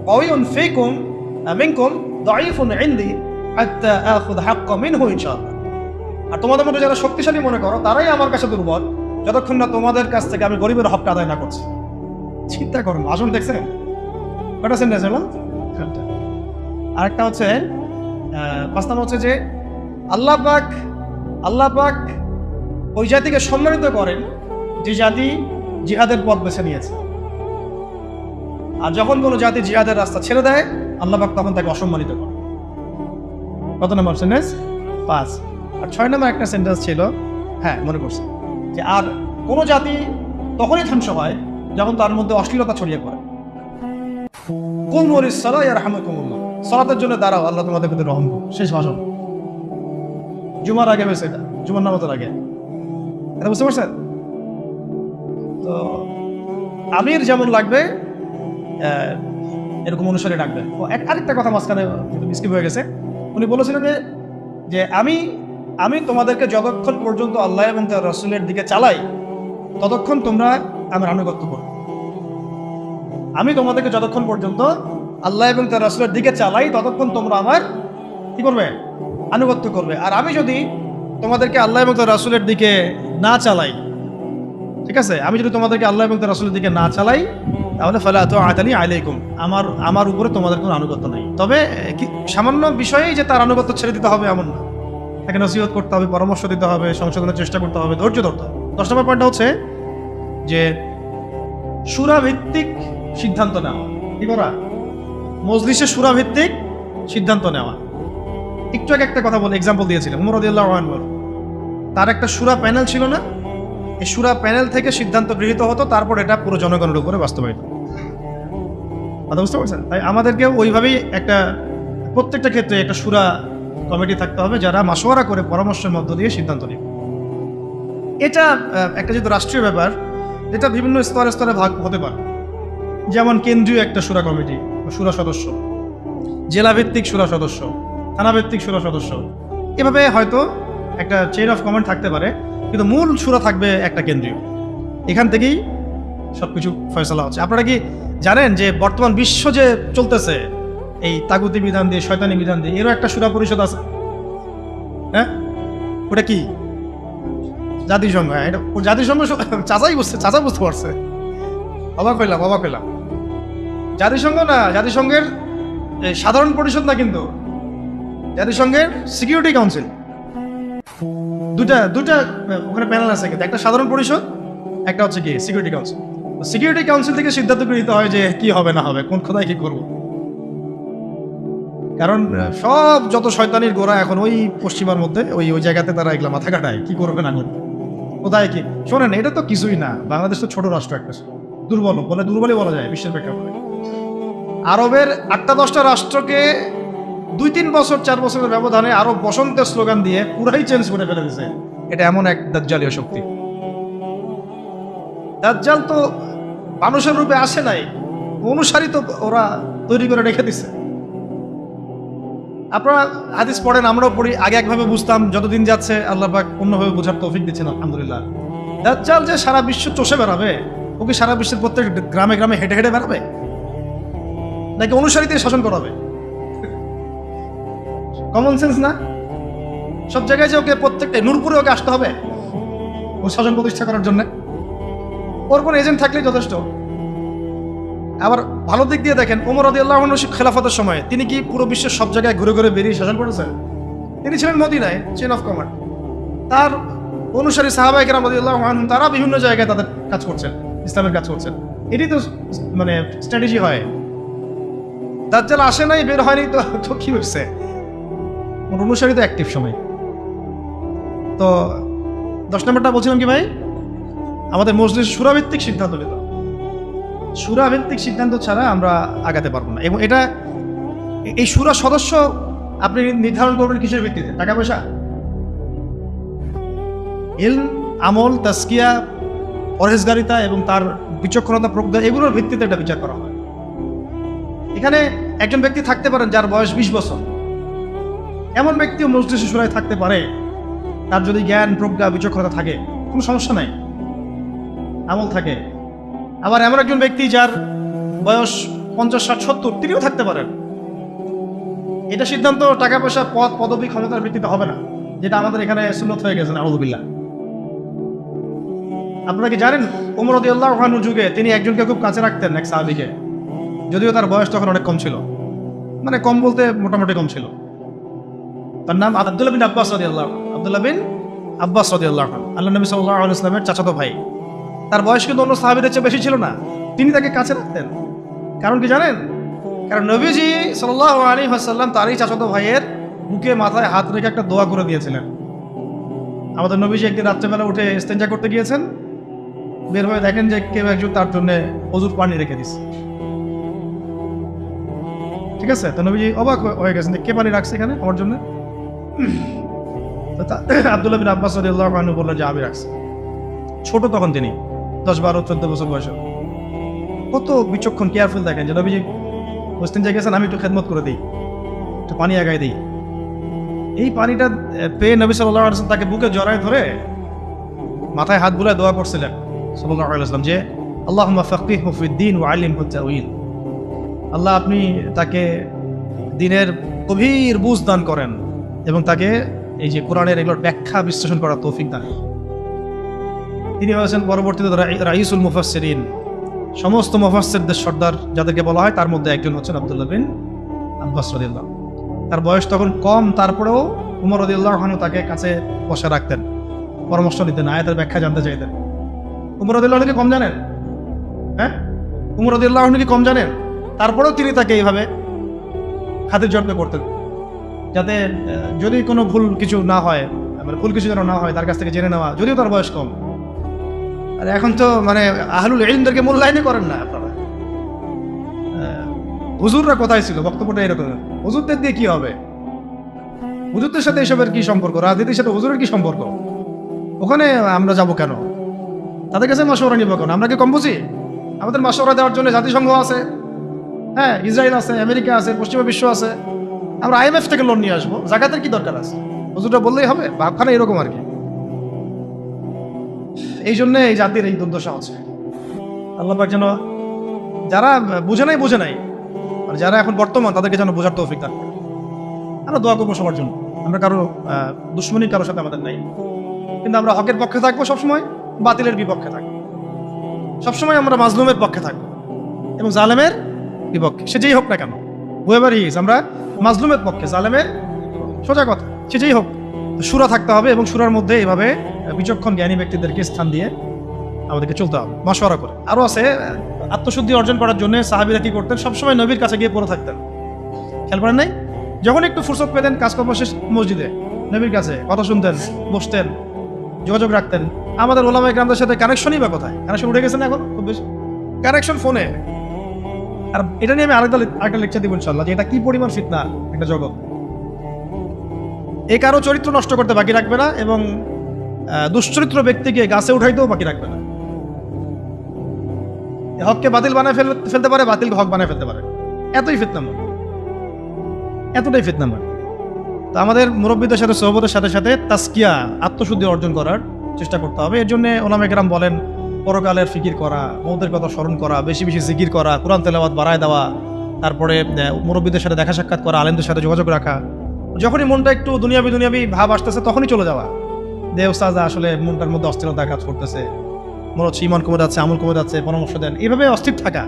কাওয়িউন ফীকুম মিনকুম দাঈফুন ইনদি হাত্তা আখুযা হাক্কা মিনহু ইনশাআল্লাহ। আর তোমাদের মধ্যে যারা শক্তিশালী মনে করো তারাই আমার কাছে দুর্বল, যতক্ষণ না তোমাদের কাছ থেকে আমি গরিবের হকটা আদায় না করছি। চিন্তা করুন, আসুন দেখছেন কটা সেন্টেন্স হলো? আরেকটা হচ্ছে 5 নম্বর হচ্ছে যে আল্লাহ পাক ওই জাতিকে সম্মানিত করেন যে জাতি জিহাদের পথ বেছে নিয়েছে। আর যখন কোনো জাতি জিহাদের রাস্তা ছেড়ে দেয় আল্লাহ পাক তখন তাকে অসম্মানিত করেন। কত নম্বর সেন্টেন্স? 5। আর 6 নম্বর একটা সেন্টেন্স ছিল, হ্যাঁ মনে করছি, যে আর কোনো জাতি তখনই ধ্বংস হয় যখন তার মধ্যে অশ্লীলতা ছড়িয়ে পড়ে। কুমু লিস-সালাহ ইয়ারহামুকুমুল্লাহ, সালাতের জন্য দাঁড়াও, আল্লাহ তোমাদের প্রতি রহম করুন। শেষ ভাষণ, জুমার আগে বেশ, এটা জুমার নামাজের আগে, এটা বুঝতে পারছেন? তো আমির যেমন লাগবে এরকম অনুসারে ডাকবে। আরেকটা কথা মাঝখানে স্কিপ হয়ে গেছে, উনি বলেছিলেন যে আমি তোমাদেরকে যতক্ষণ পর্যন্ত আল্লাহ এবং তার রাসূলের দিকে চালাই ততক্ষণ তোমরা আমার আনুগত্য করো। আমি তোমাদেরকে যতক্ষণ পর্যন্ত আল্লাহ এবং তার রাসূলের দিকে চালাই ততক্ষণ তোমরা আমার কি করবে? আনুগত্য করবে। আর আমি যদি তোমাদেরকে আল্লাহ এবং তার রাসূলের দিকে না চালাই, ঠিক আছে, আমি যদি তোমাদেরকে আল্লাহ এবং তার রাসূলের দিকে না চালাই তাহলে ফালা তুআতানি আলাইকুম, আমার উপরে তোমাদের কোনো আনুগত্য নাই। তবে সামান্য বিষয়েই যে তার আনুগত্য ছেড়ে দিতে হবে এমন না, তাকে নসিহত করতে হবে, পরামর্শ দিতে হবে, সংশোধনের চেষ্টা করতে হবে, ধৈর্য ধরতে হবে। 10 নম্বর পয়েন্টটা হচ্ছে যে সূরা ভিত্তিক সিদ্ধান্ত নেওয়া। কি করা? মজলিসে সূরা ভিত্তিক সিদ্ধান্ত নেওয়া। একটু আগে একটা কথা বলে এক্সাম্পল দিয়েছিলাম, ওমর রাদিয়াল্লাহু আনহু, তার একটা সূরা প্যানেল ছিল না? এই সূরা প্যানেল থেকে সিদ্ধান্ত গৃহীত হতো, তারপর এটা পুরো জনগণের উপরে বাস্তবায়িত। কথা বুঝতে পারছেন? তাই আমাদেরকেও ওইভাবেই একটা প্রত্যেকটা ক্ষেত্রে একটা সূরা কমিটি থাকতে হবে যারা মাশওয়ারা করে পরামর্শের মধ্য দিয়ে সিদ্ধান্ত নেবে। এটা একটা যেহেতু রাষ্ট্রীয় ব্যাপার, এটা বিভিন্ন স্তরে স্তরে ভাগ হতে পারে। যেমন কেন্দ্রীয় একটা সূরা কমিটি, সূরা সদস্য, জেলাভিত্তিক সূরা সদস্য, থানাভিত্তিক সূরা সদস্য, এভাবে হয়তো একটা চেইন অফ কমান্ড থাকতে পারে, কিন্তু মূল সূরা থাকবে একটা কেন্দ্রীয়। এখান থেকেই সবকিছু ফয়সালা হচ্ছে। আপনারা কি জানেন যে বর্তমান বিশ্ব যে চলতেছে এই তাগুতি বিধান দিয়ে, শয়তানি বিধান দিয়ে, এরও একটা সূরা পরিষদ আছে? হ্যাঁ, ওটা কি? জাতিসংঘ। হ্যাঁ, এটা জাতিসংঘ চাচা বুঝতে পারছে। অবাক হইলাম। জাতিসংঘ না, জাতিসংঘের সাধারণ পরিষদ না, কিন্তু জাতিসংঘের সিকিউরিটি কাউন্সিল। দুটা ওখানে প্যানেল আছে, কিন্তু একটা সাধারণ পরিষদ, একটা হচ্ছে কি সিকিউরিটি কাউন্সিল। সিকিউরিটি কাউন্সিল থেকে সিদ্ধান্ত গৃহীত হয় যে কি হবে না হবে, কোন কোথায় কি করবো। কারণ সব যত শয়তানির গোড়া এখন ওই পশ্চিমার মধ্যে, ওই জায়গাতে তারা এগুলা মাথা কাটায় কি করবে না করবে, কোথায় কি। শোনেন, এটা তো কিছুই না, বাংলাদেশ তো ছোট রাষ্ট্র একটা, দুর্বলই বলা যায় বিশ্বের প্রেক্ষাপটে। আরবের 8-10টা রাষ্ট্রকে 2-3 বছর 4 বছরের ব্যবধানে আরব বসন্তের স্লোগান দিয়ে পুরাই চেঞ্জ করে ফেলে দিয়েছে। এটা এমন এক দাজ্জালীয় শক্তি। দাজ্জাল তো মানুষের রূপে আসে নাই, অনুসারী তো ওরা তৈরি করে রেখে দিছে। আপনারা হাদিস পড়েন, আমরাও পড়ি। আগে একভাবে বুঝতাম, যতদিন যাচ্ছে আল্লাহ পাক অন্যভাবে বোঝার তৌফিক দিচ্ছেন, আলহামদুলিল্লাহ। দাজ্জাল যে সারা বিশ্ব চষে বেড়াবে, ও কি সারা বিশ্বের প্রত্যেক গ্রামে গ্রামে হেঁটে হেঁটে বেড়াবে, নাকি অনুসারীদের শাসন করাবে? কমন সেন্স না? সব জায়গায় যে ওকে প্রত্যেকটা নূরপুরে ওকে আসতে হবে ও শাসন প্রতিষ্ঠা করার জন্য? ওর কোনো এজেন্ট থাকলেই যথেষ্ট। আবার ভালো দিক দিয়ে দেখেন, ওমর রাদিয়াল্লাহু আনহু খেলাফতের সময় তিনি কি পুরো বিশ্বের সব জায়গায় ঘুরে ঘুরে বেরিয়ে শাসন করেছেন? তিনি ছিলেন মদিনায়, চেইন অফ কমান্ড। তার অনুসারী সাহাবায়ে কেরাম রাদিয়াল্লাহু আনহুম তারা বিভিন্ন জায়গায় তাদের কাজ করছেন, ইসলামের কাজ করছেন। এটি তো মানে স্ট্র্যাটেজি হয়। দাজ্জাল আসে নাই, বের হয়নি, তো কি হচ্ছে? অনুসারী তো অ্যাক্টিভ সময়। তো 10 নম্বরটা বলছিলাম কি ভাই, আমাদের মজলিস সূরাভিত্তিক সিদ্ধান্ত নিতে। সূরাভিত্তিক সিদ্ধান্ত ছাড়া আমরা আগাতে পারবো না। এবং এটা এই শুরা সদস্য আপনি নির্ধারণ করবেন কিসের ভিত্তিতে? টাকা পয়সা, ইলম, আমল, তাসকিয়া, পরহেজগারিতা এবং তার বিচক্ষণতা, প্রজ্ঞা, এগুলোর ভিত্তিতে এটা বিচার করা হয়। এখানে একজন ব্যক্তি থাকতে পারেন যার বয়স 20 বছর, এমন ব্যক্তিও মজলিসে শুরায় থাকতে পারে, তার যদি জ্ঞান, প্রজ্ঞা, বিচক্ষণতা থাকে, কোনো সমস্যা নাই, আমল থাকে। আবার এমন একজন ব্যক্তি যার বয়স 50, 60, 70, তিনিও থাকতে পারেন। এটা সিদ্ধান্ত টাকা পয়সা, পদ, পদবী, ক্ষমতার ভিত্তিতে হবে না, যেটা আমাদের এখানে সুন্নত হয়ে গেছে, নাউযুবিল্লাহ। আপনারা কি জানেন ওমর রাদিয়াল্লাহু আনহু যুগে তিনি একজনকে খুব কাছে রাখতেন, এক সাহাবীকে, যদিও তার বয়স তখন অনেক কম ছিল, মানে কম বলতে মোটামুটি কম ছিল। তার নাম আব্দুল্লাহ বিন আব্বাস রাদিয়াল্লাহু আনহু। আব্দুল্লাহ বিন আব্বাস রাদিয়াল্লাহু আনহু আল্লাহ নবী সাল্লাল্লাহু আলাইহি ওয়াসাল্লামের চাচাতো ভাই। তার বয়স কিন্তু অন্য সাহাবীদের চেয়ে বেশি ছিল না, তিনি তাকে কাছে রাখতেন। কারণ কি জানেন? কারণ নবীজি সাল্লাল্লাহু আলাইহি ওয়াসাল্লাম তারই চাচাতো ভাইয়ের বুকে মাথায় হাত রেখে একটা দোয়া করে দিয়েছিলেন। আমাদের নবীজি একদিন রাত্রেবেলা উঠে ইস্তেঞ্জা করতে গিয়েছেন, বের হয়ে দেখেন যে কেউ একজন তার জন্য অজুর পানি রেখে দিচ্ছে। ঠিক আছে, তো নবীজি অবাক হয়ে গেছেন, কে পানি রাখছে এখানে আমার জন্য? আব্দুল্লাহ বিন আব্বাস রাদিয়াল্লাহু আনহু বললেন যে আমি রাখছি। ছোট তখন তিনি, 10, 12, 14 বছর বয়স। কত বিচক্ষণ, কেয়ারফুল দেখেন যে নবীজি ইস্তেঞ্জা গেছেন, আমি একটু খেদমত করে দিই, একটু পানি আগায় দিই। এই পানিটা পেয়ে নবী সাল্লাল্লাহু আলাইহি ওয়াসাল্লাম তাকে বুকে জড়ায় ধরে মাথায় হাত বুলায় দোয়া করছিলেন সাল্লাল্লাহু আলাইহি ওয়াসাল্লাম যে আল্লাহুম্মা ফাক্কিহহু ফিদ-দীন ওয়া আল্লিমহু তা'উইল। আল্লাহ আপনি তাকে দ্বীনের গভীর বুঝ দান করেন এবং তাকে এই যে কোরআনের এগুলোর ব্যাখ্যা বিশ্লেষণ করার তৌফিক দান। তিনি হয়েছেন পরবর্তীতে রাইসুল মুফাসসিরিন, সমস্ত মুফাসসিরদের সর্দার যাদেরকে বলা হয় তার মধ্যে একজন হচ্ছেন আব্দুল্লাহ বিন আব্বাস রাদিয়াল্লাহু। তার বয়স তখন কম, তারপরেও উমর রাদিয়াল্লাহু আনহু তাকে কাছে বসে রাখতেন, পরামর্শ নিতেন, আয়াতের ব্যাখ্যা জানতে চাইতেন। উমর রাদিয়াল্লাহু আনহু কি কম জানেন? হ্যাঁ, উমর রাদিয়াল্লাহু আনহু কি কম জানেন? তারপরেও তিনি তাকে এইভাবে খাতির যত্ন করতেন, যাতে যদি কোনো ভুল কিছু না হয়, মানে ভুল কিছু যেন না হয় তার কাছ থেকে জেনে নেওয়া, যদিও তার বয়স কম। আর এখন তো মানে আহলুল ইলমদেরকে মূল্যায়নই করেন না আপনারা। হুজুররা কোথায় ছিল? বক্তব্যটা এরকম, হুজুরদের দিয়ে কি হবে? হুজুরদের সাথে এসবের কি সম্পর্ক? রাজনীতির সাথে হুজুরের কি সম্পর্ক? ওখানে আমরা যাব কেন? তাদের কাছে মাশওয়ারা নিব কেন? আমরা কি কম বুঝি? আমাদের মাশওয়ারা দেওয়ার জন্য জাতিসংঘ আছে, হ্যাঁ, ইসরায়েল আছে, আমেরিকা আছে, পশ্চিমা বিশ্ব আছে। আমরা IMF থেকে লোন নিয়ে আসবো, জাকাতের কি দরকার আছে? হুজুরটা বললেই হবে? ভাবখানা এরকম আর কি। এই জন্য এই জাতির এই দুর্দশা হচ্ছে। আল্লাহ পাক যেন যারা বুঝে নাই, আর যারা এখন বর্তমান তাদেরকে যেন বোঝার তৌফিক দান করেন। আমরা দোয়া করবো সবার জন্য। আমরা কারো দুশ্মনী কারোর সাথে আমাদের নাই, কিন্তু আমরা হকের পক্ষে থাকবো সবসময়, বাতিলের বিপক্ষে থাকবো সবসময়। আমরা মাজলুমের পক্ষে থাকবো এবং জালেমের বিপক্ষে, সে যেই হোক না কেন, হুয়েভার হি ইজ, আমরা মাজলুমের পক্ষে, জালেমের, সোজা কথা, সে যেই হোক। সূরা থাকতে হবে এবং সূরার মধ্যে এইভাবে বিচক্ষণ জ্ঞানী ব্যক্তিদেরকে স্থান দিয়ে আমাদেরকে চলতে হবে, মাশওয়ারা করে। আরও আছে, আত্মশুদ্ধি অর্জন করার জন্য সাহাবীরা কি করতেন? সবসময় নবীর কাছে গিয়ে পড়ে থাকতেন। খেয়াল করেন নাই? যখন একটু ফুরসত পেতেন, কাজকর্ম শেষ, মসজিদে নবীর কাছে কথা শুনতেন, বসতেন, যোগাযোগ রাখতেন। আমাদের ওলামায়ে কেরামদের সাথে কানেকশনই বা কোথায়? কানেকশন উঠে গেছে না এখন খুব বেশি, কানেকশন ফোনে। আর এটা নিয়ে আমি আরেকটা লেকচার দিব ইনশাআল্লাহ, যে এটা কি পরিমাণ ফিতনা একটা জগৎ। এ কারো চরিত্র নষ্ট করতে বাকি রাখবে না এবং দুশ্চরিত্র ব্যক্তিকে গাছে উঠাইতেও বাকি রাখবে না। হককে বাতিল বানায় ফেলতে পারে, বাতিলকে হক বানায় ফেলতে পারে। এতটাই ফিতনাময়। তো আমাদের মুরব্বীদের সাথে সোহবতের সাথে সাথে তাসকিয়া, আত্মশুদ্ধি অর্জন করার চেষ্টা করতে হবে। এর জন্য ওলামায়ে কেরাম বলেন পরকালের ফিকির করা, মওতের কথা স্মরণ করা, বেশি বেশি জিকির করা, কোরআন তেলাওয়াত বাড়ায় দেওয়া, তারপরে মুরব্বীদের সাথে দেখা সাক্ষাৎ করা, আলেমদের সাথে যোগাযোগ রাখা। যখনই মনটা একটু দুনিয়াবি ভাব আসতেছে তখনই চলে যাওয়া, দে উস্তাদ আসলে মনটার মধ্যে অস্থিরতা কাজ করতেছে, মনে হচ্ছে ইমান কমে যাচ্ছে, আমল কমে যাচ্ছে, পরামর্শ দেন, এইভাবে অস্থির থাকা।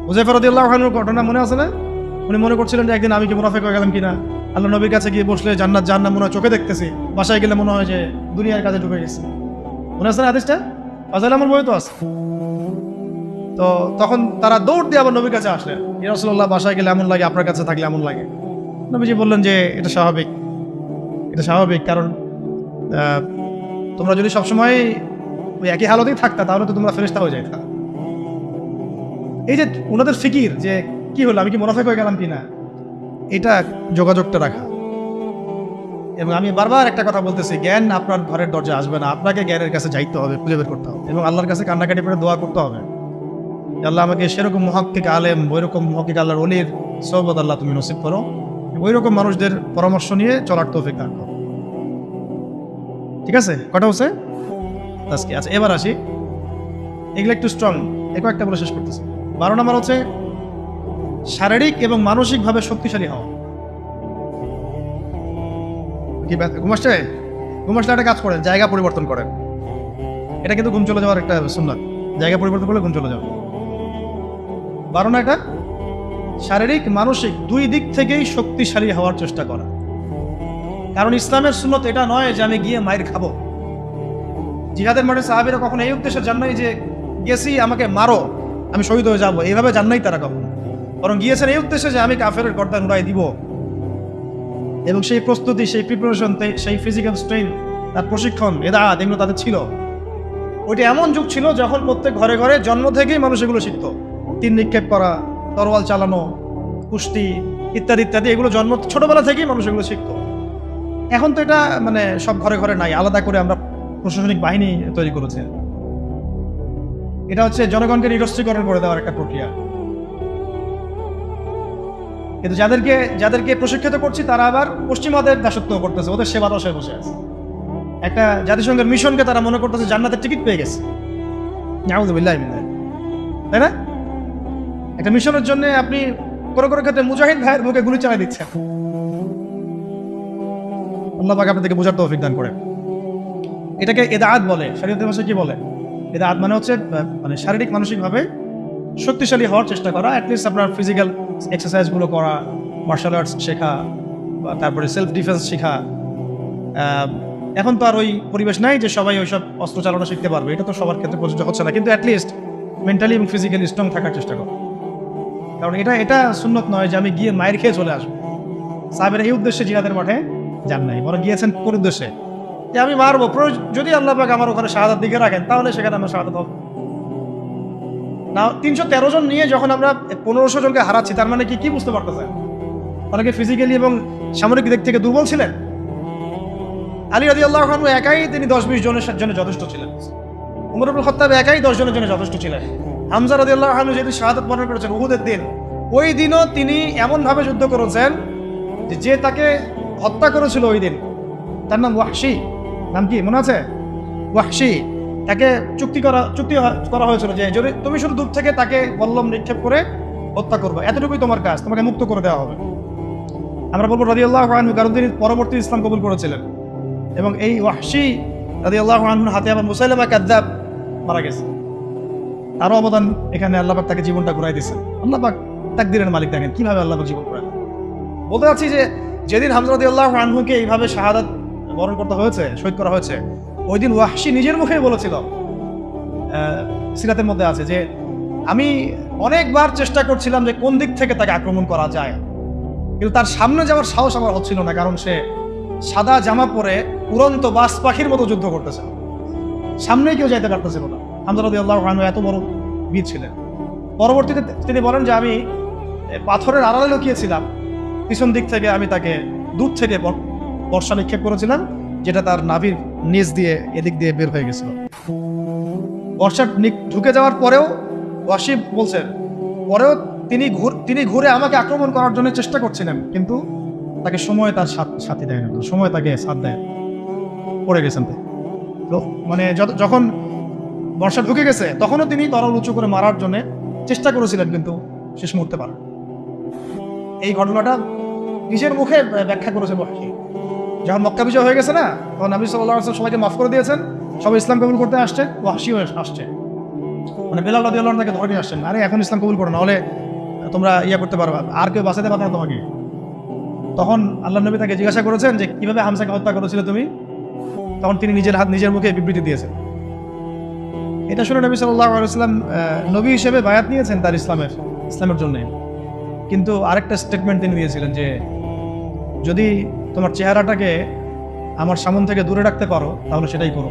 হুযায়ফা রাদিয়াল্লাহু আনহুর ঘটনা মনে আছে না? উনি মনে করছিলেন যে একদিন আমি কি মুনাফিক হয়ে গেলাম কিনা, আল্লাহ নবীর কাছে গিয়ে বসলে জান্নাত জাহান্নাম মনে হয় চোখে দেখতেছি, বাসায় গেলে মনে হয় যে দুনিয়ার কাজে ঢুকে গেছে। মনে আছে না হাদিসটা? ফাজাইল আমল বই তো আছে। তো তখন তারা দৌড় দিয়ে আবার নবীর কাছে আসলেন, ইয়া রাসূলুল্লাহ, বাসায় গেলে এমন লাগে, আপনার কাছে থাকলে এমন লাগে। নবীজি বললেন যে এটা স্বাভাবিক, কারণ তোমরা যদি সবসময় ওই একই হালতেই থাকতা তাহলে তো তোমরা ফেরেশতা হয়ে যাইতা। এই যে ওনাদের ফিকির যে কি হলো, আমি কি মুনাফিক হয়ে গেলাম কিনা, এটা যোগাযোগটা রাখা। এবং আমি বারবার একটা কথা বলতেছি, জ্ঞান আপনার ঘরের দরজা আসবে না, আপনাকে জ্ঞানের কাছে যাইতে হবে, খুঁজে বের করতে হবে এবং আল্লাহর কাছে কান্নাকাটি করে দোয়া করতে হবে, আল্লাহ আমাকে সেরকম মুহাক্কিক আলেম, ওইরকম মুহাক্কিক আল্লাহর ওলির সোহবত আল্লাহ তুমি নসিব করো, ওই রকম মানুষদের পরামর্শ নিয়ে চলার তৌফিক দান করো। ঠিক আছে, কটা হচ্ছে আজকে? আচ্ছা, এবার আসি, এগুলো একটু স্ট্রং, একটু একটা বলে শেষ করতেছি। 12 নম্বর হচ্ছে শারীরিক এবং মানসিকভাবে শক্তিশালী হওয়া। কি ঘুমাসছে? ঘুমাসলে একটা কাজ করেন, জায়গা পরিবর্তন করেন। এটা কিন্তু ঘুম চলে যাওয়ার একটা সুন্নাত, জায়গা পরিবর্তন করলে ঘুম চলে যাবে। 12 এটা শারীরিক মানসিক দুই দিক থেকেই শক্তিশালী হওয়ার চেষ্টা করা। কারণ ইসলামের সুন্নত এটা নয় যে আমি গিয়ে মায়ের খাবো। জিহাদের মাঠে সাহাবীরা কখনো এই উদ্দেশ্যে যান নাই যে গেছি আমাকে মারো আমি শহীদ হয়ে যাবো, এইভাবে যান নাই তারা কখনো, বরং গিয়েছেন এই উদ্দেশ্যে যে আমি কাফেরের গর্দান উড়াই দিব। এবং সেই প্রস্তুতি, সেই প্রিপারেশন, সেই ফিজিক্যাল স্ট্রেন, তার প্রশিক্ষণ, এদাত, এগুলো তাদের ছিল। ওইটা এমন যুগ ছিল যখন প্রত্যেক ঘরে ঘরে জন্ম থেকেই মানুষ এগুলো শিখতো। তীর নিক্ষেপ করা, তরোয়াল চালানো, কুস্তি ইত্যাদি ইত্যাদি, এগুলো জন্ম ছোটবেলা থেকেই মানুষ এগুলো শিখতো। এখন তো এটা মানে সব ঘরে ঘরে নাই, আলাদা করে আমরা প্রশাসনিক বাহিনী তৈরি করেছে। এটা হচ্ছে জনগণকে নিরস্ত্রীকরণ করে দেওয়ার একটা প্রক্রিয়া। কিন্তু যাদেরকে প্রশিক্ষিত করছি তারা আবার পশ্চিমাদের দাসত্ব করতেছে, ওদের সেবা দশায় বসে আছে। একটা জাতিসংঘের মিশনকে তারা মনে করতেছে জান্নাতের টিকিট পেয়ে গেছে, নাউযুবিল্লাহি মিন যালিক, তাই না? একটা মিশনের জন্য আপনি কোনো কোনো ক্ষেত্রে মুজাহিদ ভাইয়ের বুকে গুলি চালাই দিচ্ছেন। আল্লাহ পাক আপনাদেরকে বোঝার তৌফিক দান করে। এটাকে ইদাআত বলে, শরীয়তের ভাষায় কি বলে? ইদাআত মানে হচ্ছে মানে শারীরিক মানসিকভাবে শক্তিশালী হওয়ার চেষ্টা করা। অ্যাটলিস্ট আপনার ফিজিক্যাল এক্সারসাইজগুলো করা, মার্শাল আর্টস শেখা, তারপরে সেলফ ডিফেন্স শেখা। এখন তো আর ওই পরিবেশ নাই যে সবাই ওইসব অস্ত্র চালানো শিখতে পারবে, এটা তো সবার ক্ষেত্রে প্রযোজ্য হচ্ছে না, কিন্তু অ্যাটলিস্ট মেন্টালি এবং ফিজিক্যালি স্ট্রং থাকার চেষ্টা করো। কারণ এটা সুন্নত নয় যে আমি গিয়ে মায়ের খেয়ে চলে আসবো। সাহাবীরা এই উদ্দেশ্যে জিহাদের মাঠে যান নাই, বরং গিয়েছেন কোন উদ্দেশ্যে? যে আমি মারবো, যদি আল্লাহ পাক আমার ওখানে শাহাদাত দিকে রাখেন তাহলে সেখানে আমার শাহাদাত হবে না। 313 জন নিয়ে যখন আমরা 1500 জনকে হারাচ্ছি, তার মানে কি বুঝতে পারতেছেন? তারা কি ফিজিক্যালি এবং সামরিক দিক থেকে দুর্বল ছিলেন? আলী রাদিয়াল্লাহু আনহু একাই তিনি 10-20 জনের জন্য যথেষ্ট ছিলেন। উমর ইবনে খাত্তাব একাই 10 জনের জন্য যথেষ্ট ছিলেন। হামজা রাদিয়াল্লাহু আনহু যেদিন শাহাদাত বরণ করেছেন উহুদের দিন, ওই দিনও তিনি এমনভাবে যুদ্ধ করেছেন যে তাকে হত্যা করেছিল ওই দিন, তার নাম ওয়াহশী। নাম কি মনে আছে? ওয়াহশী। তাকে চুক্তি করা হয়েছিল যে যদি তুমি শুধু দূর থেকে তাকে বল্লম নিক্ষেপ করে হত্যা করবে, এতটুকুই তোমার কাজ, তোমাকে মুক্ত করে দেওয়া হবে। আমরা বলবো রাদিয়াল্লাহু আনহু, কারণ তিনি পরবর্তী ইসলাম কবুল করেছিলেন। এবং এই ওয়াহশী রাদিয়াল্লাহু আনহুর হাতে আবার মুসাইলামা কাযযাব মারা গেছে। তারও অবদান এখানে, আল্লাহ পাক তাকে জীবনটা ঘুরাই দিয়েছেন। আল্লাহ পাক তাকদীরের মালিক, দেখেন কিভাবে আল্লাহ পাক জীবন ঘুরায়। বলতে চাচ্ছি যে যেদিন হামজা রাদিয়াল্লাহু আনহুকে এইভাবে শাহাদাত বরণ করতে হয়েছে, শহীদ করা হয়েছে, ওই দিন ওয়াহশী নিজের মুখেই বলেছিল, সিরাতের মধ্যে আছে যে আমি অনেকবার চেষ্টা করছিলাম যে কোন দিক থেকে তাকে আক্রমণ করা যায়, কিন্তু তার সামনে যাওয়ার সাহস আমার হচ্ছিল না, কারণ সে সাদা জামা পরে উড়ন্ত বাস পাখির মতো যুদ্ধ করতেছে, সামনেই কেউ যাইতে পারতেছিল না। হামজা রাদিয়াল্লাহু আনহু এত বড় বীর ছিলেন। পরবর্তীতে তিনি বলেন যে আমি পাথরের আড়ালে লুকিয়েছিলাম, পিছন দিক থেকে আমি তাকে দূর থেকে বর্ষা নিক্ষেপ করেছিলাম, যেটা তার নাভির নিচ দিয়ে এদিক দিয়ে বের হয়ে গেছিল। বর্ষা ঢুকে যাওয়ার পরেও ওয়াসিব বলছেন, পরেও তিনি ঘুরে আমাকে আক্রমণ করার জন্য চেষ্টা করছিলেন, কিন্তু তাকে সময় তার সাথী দেয় না, সময় তাকে সাথ দেয়, পড়ে গেছেন। তো মানে যখন বর্ষা ঢুকে গেছে তখনও তিনি তরল উঁচু করে মারার জন্য চেষ্টা করেছিলেন, কিন্তু শেষ মুহূর্তে পারেন। এই ঘটনাটা নিজের মুখে ব্যাখ্যা করেছে ওয়াহশী। যখন মক্কা বিজয় হয়ে গেছে না, তখন নবী সাল্লাল্লাহু আলাইহি ওয়াসাল্লাম সবাইকে মাফ করে দিয়েছেন, সবাই ইসলাম কবুল করতে আসছে, ওয়াহশীও আসছে, মানে বেলাল রাদিয়াল্লাহু আনহু তাকে ধরে নিয়ে আসছেন, আরে এখন ইসলাম কবুল করো, নাহলে তোমরা করতে পারবে, আর কেউ বাঁচাতে পারবে না তোমাকে। তখন আল্লাহ নবী তাকে জিজ্ঞাসা করেছেন যে কিভাবে হামজাকে হত্যা করেছিলে তুমি, তখন তিনি নিজের মুখে বিবৃতি দিয়েছেন। এটা শুনে নবী সাল্লাল্লাহু আলাইহি ওয়াসাল্লাম নবী হিসেবে বায়াত নিয়েছেন তার ইসলামের জন্য, কিন্তু আরেকটা স্টেটমেন্ট তিনি দিয়েছিলেন যে যদি তোমার চেহারাটাকে আমার সামনে থেকে দূরে রাখতে পারো তাহলে সেটাই করো।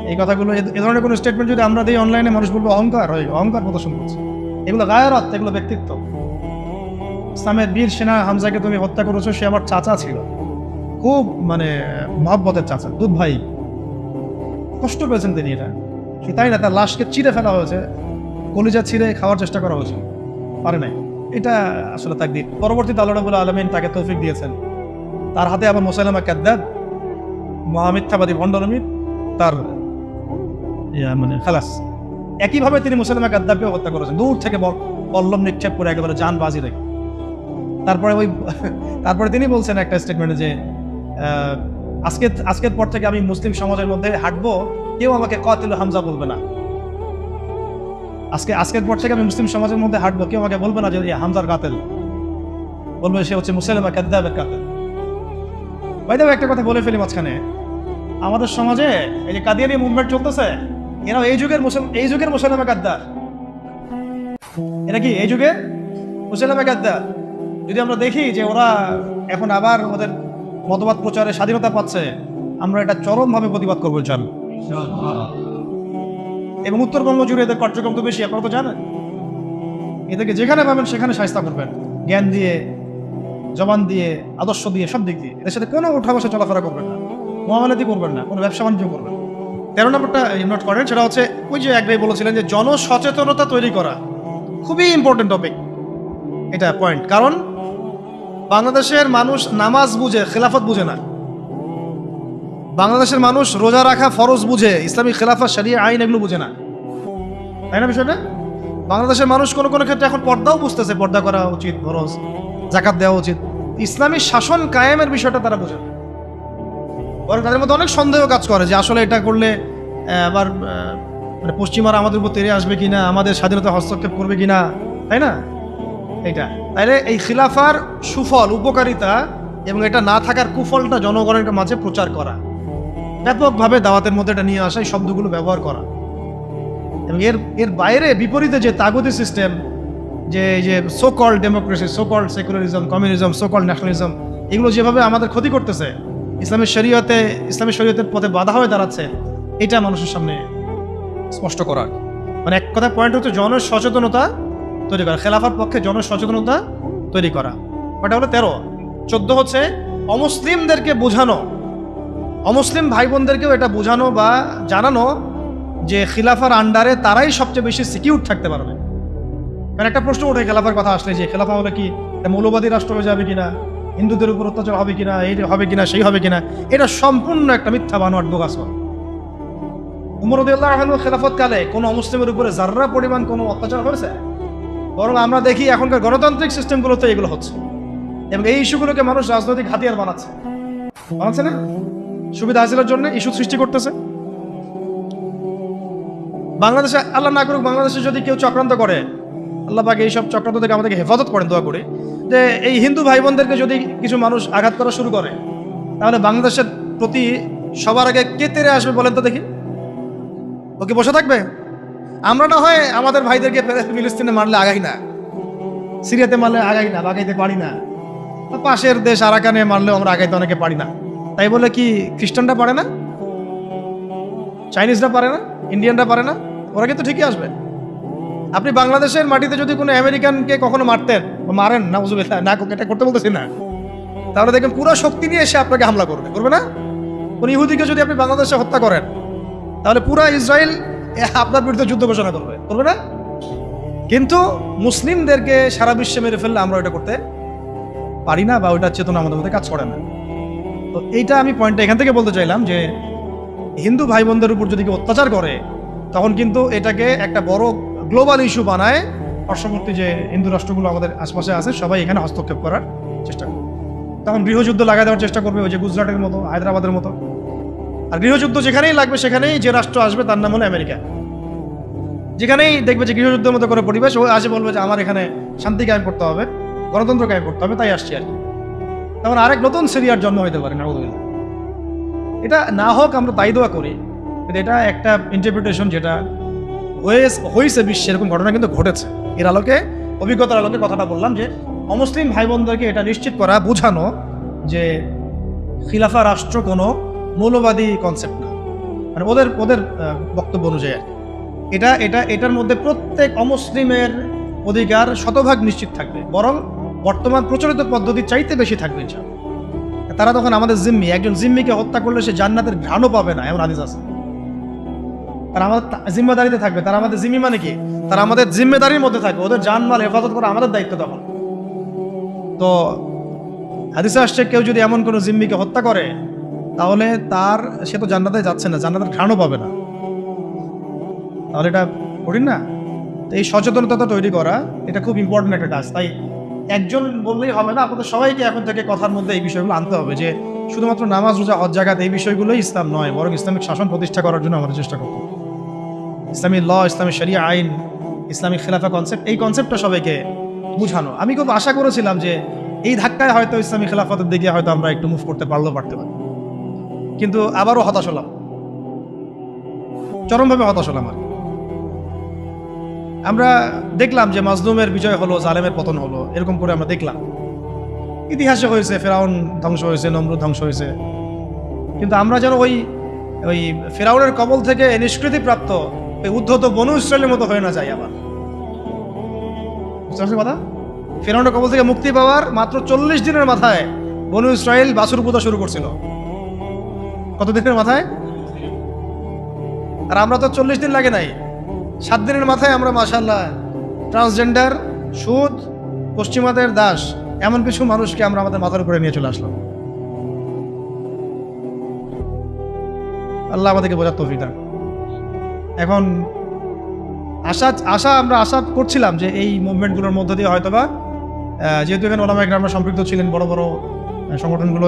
এই কথাগুলো, এ ধরনের কোনো স্টেটমেন্ট যদি আমরা দিই অনলাইনে, মানুষ বলবো অহংকার হয়ে, অহংকার প্রদর্শন করছে। এগুলো গায়রাত, এগুলো ব্যক্তিত্ব। ইসলামের বীর সেনা হামজাকে তুমি হত্যা করেছো, সে আমার চাচা ছিল, খুব মানে মহব্বতের চাচা, দুধ ভাই। কষ্ট পেয়েছেন তিনি, এটা সে তাই না, তার লাশকে চিড়ে ফেলা হয়েছে, কলিজা ছিঁড়ে খাওয়ার চেষ্টা করা হয়েছে, পারে নাই। এটা আসলে তাকদীর। পরবর্তীতে আল্লাহ রাব্বুল আলামিন তাকে তৌফিক দিয়েছেন, তার হাতে আবার মুসাইলামা কাযযাব, মহামিথ্যাবাদী ভণ্ডনবী, তার মানে খালাস। একইভাবে তিনি মুসাইলামা কাযযাবকে হত্যা করেছেন, দূর থেকে বল্লম নিক্ষেপ করে একেবারে জান বাজি রেখে। তারপরে তিনি বলছেন একটা স্টেটমেন্টে যে আজকের পর থেকে আমি মুসলিম সমাজের মধ্যে হাঁটবো, কেউ আমাকে কাতিল হামজা বলবে না। আজকের পর থেকে আমি মুসলিম সমাজের মধ্যে হাঁটবো, কেউ আমাকে বলবে না যে হামজার কাতিল, বলবে সে হচ্ছে মুসাইলামা কাযযাবের কাতিল। বাইরে একটা কথা বলে ফেলি মাঝখানে, আমাদের সমাজে এই যে কাদিয়ানী মুভমেন্ট চলতেছে, এরা এই যুগের মুসাইলামা কাযযাব। এরা কি এই যুগের মুসাইলামা কাযযাব? যদি আমরা দেখি যে ওরা এখন আবার ওদের মতবাদ প্রচারে স্বাধীনতা পাচ্ছে, আমরা এটা চরমভাবে প্রতিবাদ করবো ইনশাআল্লাহ। এবং উত্তরবঙ্গ জুড়ে এদের কার্যক্রম তো বেশি, আপনারা তো জানেন। এদেরকে যেখানে পাবেন সেখানে শায়েস্তা করবেন, জ্ঞান দিয়ে, জবান দিয়ে, আদর্শ দিয়ে, সব দিক দিয়ে। এদের সাথে কোনো উঠা বসা চলাফেরা করবেন না, মুআমালাতি করবেন না, কোনো ব্যবসা বাণিজ্য করবেন। 13 নম্বরটা নোট করেন, সেটা হচ্ছে ওই যে একবারে বলেছিলেন যে জনসচেতনতা তৈরি করা, খুবই ইম্পর্টেন্ট টপিক এটা পয়েন্ট। কারণ বাংলাদেশের মানুষ নামাজ বুঝে, খেলাফত বুঝে না। বাংলাদেশের মানুষ রোজা রাখা ফরজ বুঝে, ইসলামী খেলাফত, শরিয়া, আইন এগুলো বুঝে না, তাই না বিষয়টা? বাংলাদেশের মানুষ কোনো ক্ষেত্রে এখন পর্দাও বুঝতেছে, পর্দা করা উচিত, ফরজ, যাকাত দেওয়া উচিত, ইসলামী শাসন কায়েমের বিষয়টা তারা বুঝে না। বরং তাদের মধ্যে অনেক সন্দেহ কাজ করে যে আসলে এটা করলে আবার মানে পশ্চিমারা আমাদের উপর তেড়ে আসবে কিনা, আমাদের স্বাধীনতা হস্তক্ষেপ করবে কিনা, তাই না? এইটা তাইলে এই খিলাফার সুফল, উপকারিতা এবং এটা না থাকার কুফলটা জনগণের মাঝে প্রচার করা, ব্যাপকভাবে দাওয়াতের মধ্যে এটা নিয়ে আসা, এই শব্দগুলো ব্যবহার করা। এবং এর বাইরে বিপরীতে যে তাগুতি সিস্টেম, যে এই যে so called democracy, so called secularism, communism, so called nationalism, এগুলো যেভাবে আমাদের ক্ষতি করতেছে, ইসলামী শরীয়তের পথে বাধা হয়ে দাঁড়াচ্ছে, এটা মানুষের সামনে স্পষ্ট করার। মানে এক কথা পয়েন্ট হচ্ছে জনসচেতনতা তৈরি করা, খেলাফার পক্ষে জনসচেতনতা তৈরি করা। ওটা হলো 13। 14 হচ্ছে অমুসলিমদেরকে বোঝানো, অমুসলিম ভাই বোনদেরকেও এটা বোঝানো বা জানানো যে খিলাফার আন্ডারে তারাই সবচেয়ে বেশি সিকিউর থাকতে পারবে। কারণ একটা প্রশ্ন ওঠে খেলাফার কথা আসলে, যে খেলাফা হলে কি মৌলবাদী রাষ্ট্র হয়ে যাবে কিনা, হিন্দুদের উপর অত্যাচার হবে কিনা, এই হবে কিনা, সেই হবে কিনা। এটা সম্পূর্ণ একটা মিথ্যা বানোয়াট বোগাস। উমর রাদিয়াল্লাহু আনহু খেলাফত কালে কোনো অমুসলিমের উপরে যাররা পরিমাণ কোনো অত্যাচার হয়েছে? বরং আমরা দেখি এখনকার গণতান্ত্রিক সিস্টেমগুলোতে এগুলো হচ্ছে, এবং এই ইস্যুগুলোকে মানুষ রাজনৈতিক হাতিয়ার বানাচ্ছে না, সুবিধা হাসিলের জন্য ইস্যু সৃষ্টি করতেছে। বাংলাদেশে আল্লাহ না করুক, বাংলাদেশে যদি কেউ চক্রান্ত করে, আল্লাহ পাক এইসব চক্রান্ত থেকে আমাদেরকে হেফাজত করেন, দোয়া করি, যে এই হিন্দু ভাই বোনদেরকে যদি কিছু মানুষ আঘাত করা শুরু করে, তাহলে বাংলাদেশের প্রতি সবার আগে কে তেরে আসবে বলেন তো দেখি? ওকে বসে থাকবে? আমরা না হয় আমাদের ভাইদেরকে ফিলিস্তিনে মারলে আগাই না, সিরিয়াতে মারলে আগাই না, আগাইতে পারি না, পাশের দেশ আরাকানে মারলেও আমরা আগাইতে অনেকে পারি না। তাই বলে কি খ্রিস্টানরা পারে না, চাইনিজরা পারে না, ইন্ডিয়ানরা পারে না? ওরা কিন্তু ঠিকই আসবে। আপনি বাংলাদেশের মাটিতে যদি কোনো আমেরিকানকে কখনো মারতেন, মারেন না, না এটা করতে বলতেছি না, তাহলে দেখেন পুরো শক্তি নিয়ে এসে আপনাকে হামলা করবে না? কোন ইহুদিকে যদি আপনি বাংলাদেশে হত্যা করেন, তাহলে পুরা ইসরায়েল আপনার বিরুদ্ধে যুদ্ধ ঘোষণা করবে না? কিন্তু মুসলিমদেরকে সারা বিশ্বে মেরে ফেললে আমরা ওটা করতে পারি না, বা ওইটার চেতনা আমাদের মধ্যে কাজ করে না। তো এইটা আমি পয়েন্টটা এখান থেকে বলতে চাইলাম, যে হিন্দু ভাই বোনদের উপর যদি কেউ অত্যাচার করে, তখন কিন্তু এটাকে একটা বড় গ্লোবাল ইস্যু বানায়, পার্শ্ববর্তী যে হিন্দু রাষ্ট্রগুলো আমাদের আশপাশে আছে সবাই এখানে হস্তক্ষেপ করার চেষ্টা করবে। তখন গৃহযুদ্ধ লাগাই দেওয়ার চেষ্টা করবে, ওই যে গুজরাটের মতো, হায়দ্রাবাদের মতো। আর গৃহযুদ্ধ যেখানেই লাগবে, সেখানেই যে রাষ্ট্র আসবে তার নাম হলো আমেরিকা। যেখানেই দেখবে যে গৃহযুদ্ধের মতো করে পরিবেশ, ও আসে বলবে যে আমার এখানে শান্তি কায়েম করতে হবে, গণতন্ত্র কায়েম করতে হবে, তাই আসছি আর কি। তখন আরেক নতুন সিরিয়ার জন্ম হইতে পারে, নাউযুবিল্লাহ। এটা না হোক, আমরা তাই দোয়া করি, কিন্তু এটা একটা ইন্টারপ্রিটেশন যেটা হয়েছে বিশ্বে, এরকম ঘটনা কিন্তু ঘটেছে। এর আলোকে, অভিজ্ঞতার আলোকে কথাটা বললাম, যে অমুসলিম ভাই বোনদেরকে এটা নিশ্চিত করা, বোঝানো যে খিলাফা রাষ্ট্র কোনো মৌলবাদী কনসেপ্ট না, মানে ওদের ওদের বক্তব্য অনুযায়ী আর কি। এটার মধ্যে প্রত্যেক অমুসলিমের অধিকার শতভাগ নিশ্চিত থাকবে, বরং বর্তমান প্রচলিত পদ্ধতির চাইতে বেশি থাকবে ইনশাআল্লাহ। তারা তখন আমাদের জিম্মি, একজন জিম্মিকে হত্যা করলে সে জান্নাতের ঘ্রাণও পাবে না, এমন হাদিস আছে। তারা আমাদের জিম্মেদারিতে থাকবে, তারা আমাদের জিম্মি মানে কি, তারা আমাদের জিম্মেদারির মধ্যে থাকবে, ওদের জানমাল হেফাজত করা আমাদের দায়িত্ব তখন। তো হাদিসে আসছে কেউ যদি এমন কোনো জিম্মিকে হত্যা করে তাহলে সে তো জান্নাতে যাচ্ছে না, জান্নাতের ঘ্রাণও পাবে না। তাহলে এটা কঠিন না? তো এই সচেতনতা তৈরি করা এটা খুব ইম্পর্টেন্ট একটা কাজ। তাই একজন বললেই হবে না, আপনাদের সবাইকে এখন থেকে কথার মধ্যে এই বিষয়গুলো আনতে হবে যে শুধুমাত্র নামাজ, রোজা, হজ, জাকাত এই বিষয়গুলোই ইসলাম নয়, বরং ইসলামিক শাসন প্রতিষ্ঠা করার জন্য আমাদের চেষ্টা করতে হবে। ইসলামী ল, ইসলামী শরিয়া আইন, ইসলামিক খেলাফা কনসেপ্ট, এই কনসেপ্টটা সবাইকে বুঝানো। আমি খুব আশা করেছিলাম যে এই ধাক্কায় হয়তো ইসলামী খেলাফতের দিকে হয়তো আমরা একটু মুভ করতে পারতে পারি, কিন্তু আবারও হতাশ হলাম, চরমভাবে হতাশ হলাম। আর আমরা দেখলাম যে মাজলুমের বিজয় হলো, জালেমের পতন হলো, এরকম করে আমরা দেখলাম। ইতিহাসে হয়েছে, ফেরাউন ধ্বংস হয়েছে, নমরুদ ধ্বংস হয়েছে, কিন্তু আমরা যেন ওই ফেরাউনের কবল থেকে নিষ্কৃতি প্রাপ্ত ওই উদ্ধত বনু ইসরায়েলের মতো হয়ে না যায় আবার। বুঝতে পারছেন কথা? ফেরাউনের কবল থেকে মুক্তি পাওয়ার মাত্র 40 দিনের মাথায় বনু ইসরায়েল বাছুর পূজা শুরু করছিল। কত দিনের মাথায়? আর আমরা তো 40 দিন লাগে নাই, 7 দিনের মাথায় আমরা মাশাআল্লাহ ট্রান্সজেন্ডার, সুদ, পশ্চিমাদের দাস, এমন কিছু মানুষকে আমরা আমাদের মাথার উপরে নিয়ে চলে আসলাম। আল্লাহ আমাদেরকে বোঝার তৌফিক দান। এখন আমরা আশা করছিলাম যে এই মুভমেন্টগুলোর মধ্য দিয়ে হয়তোবা, যেহেতু এখানে ওলামায়ে কেরামরা সম্পৃক্ত ছিলেন, বড় বড় সংগঠনগুলো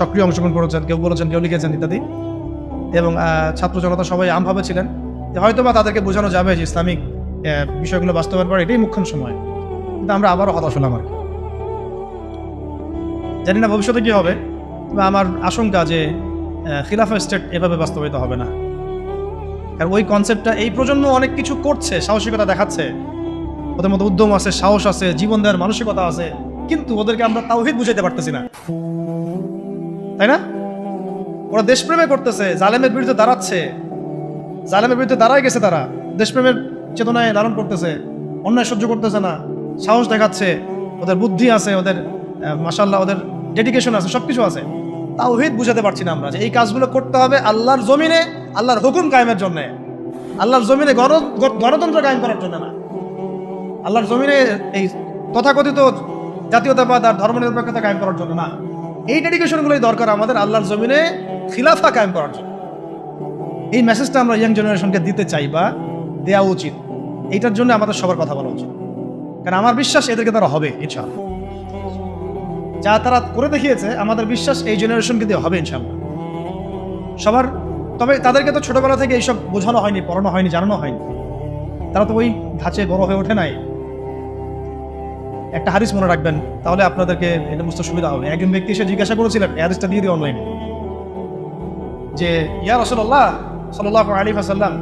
সক্রিয় অংশগ্রহণ করেছেন, কেউ বলেছেন, কেউ লিখেছেন ইত্যাদি, এবং ছাত্র জনতা সবাই আমভাবে ছিলেন, যে হয়তোবা তাদেরকে বোঝানো যাবে যে ইসলামিক বিষয়গুলো বাস্তবায়ন করা এটাই মুখ্য সময়। কিন্তু আমরা আবারও হতাশ হলাম আর কি। জানি না ভবিষ্যতে কি হবে, তবে আমার আশঙ্কা যে খিলাফা স্টেট এভাবে বাস্তবায়িত হবে না। কারণ ওই কনসেপ্টটা এই প্রজন্ম অনেক কিছু করছে, সাহসিকতা দেখাচ্ছে, ওদের মধ্যে উদ্যম আছে, সাহস আছে, জীবন দেওয়ার মানসিকতা আছে, কিন্তু ওদেরকে আমরা তাওহীদ বুঝাইতে পারতেছি না, তাই না? ওরা দেশপ্রেমে করতেছে, জালেমের বিরুদ্ধে দাঁড়াচ্ছে, জালেমের বিরুদ্ধে দাঁড়ায় গেছে, তারা দেশপ্রেমের চেতনায় লালন করতেছে, অন্যায় সহ্য করতেছে না, সাহস দেখাচ্ছে, ওদের বুদ্ধি আছে, ওদের মাশাআল্লাহ ওদের ডেডিকেশন আছে, সবকিছু আছে। তাওহীদ বুঝাতে পারছি না আমরা যে এই কাজগুলো করতে হবে আল্লাহর জমিনে, আল্লাহর হুকুম কায়েমের জন্য, আল্লাহর জমিনে গণতন্ত্র কায়েম করার জন্য না, আল্লাহর জমিনে এই তথাকথিত জাতীয়তাবাদ আর ধর্মনিরপেক্ষতা কায়েম করার জন্য না। এই ডেডিকেশনগুলোই দরকার আমাদের আল্লাহর জমিনে খিলাফা কায়েম করার জন্য। এই মেসেজটা আমরা ইয়াং জেনারেশনকে দিতে চাই বা দেওয়া উচিত। এইটার জন্য আমাদের সবার কথা বলা উচিত, কারণ আমার বিশ্বাস এদেরকে তারা হবে ইনশাআল্লাহ। যা তারা করে দেখিয়েছে, আমাদের বিশ্বাস এই জেনারেশনকে দিয়ে হবে ইনশাআল্লাহ সবার। তবে তাদেরকে তো ছোটবেলা থেকে এইসব বোঝানো হয়নি, পড়ানো হয়নি, জানানো হয়নি, তারা তো ওই ধাঁচে বড় হয়ে ওঠে নাই। একটা হাদিস মনে রাখবেন, তাহলে আপনাদেরকে এটা বুঝতে সুবিধা হবে। একজন ব্যক্তি এসে জিজ্ঞাসা করেছিলেন, এই হাদিসটা দিয়ে দিই অনলাইনে, যে ইয়া রাসূলুল্লাহ সাল্লাল্লাহু আলাইহি ওয়াসাল্লাম,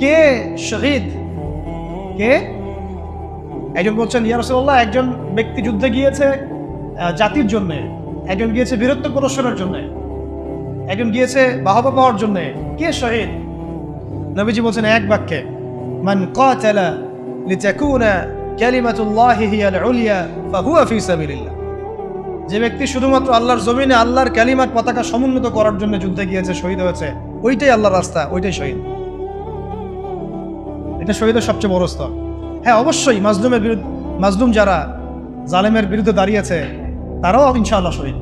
কে শহীদ, কে? একজন বলছেন, ইয়া রাসূলুল্লাহ, একজন ব্যক্তি যুদ্ধে গিয়েছে জাতির জন্য, একজন গিয়েছে বীরত্ব প্রদর্শনের জন্য, একজন গিয়েছে বাহবা পাওয়ার জন্য, কে শহীদ? নবীজি বলছেন এক বাক্যে, মান কাতালা লিতাকুনা কালিমাতুল্লাহি হিয়াল উলিয়া ফাহুয়া ফি সাবিলিল্লাহ। যে ব্যক্তি শুধুমাত্র আল্লাহর জমিনে আল্লাহর কালিমার পতাকা সমুন্নত করার জন্য যুদ্ধে গিয়েছে, শহীদ হয়েছে, ওইটাই আল্লাহর রাস্তা, ওইটাই শহীদ। এটা শহীদের সবচেয়ে বড় স্তর। হ্যাঁ, অবশ্যই মাজলুম যারা জালেমের বিরুদ্ধে দাঁড়িয়েছে তারাও ইনশাআল্লাহ শহীদ,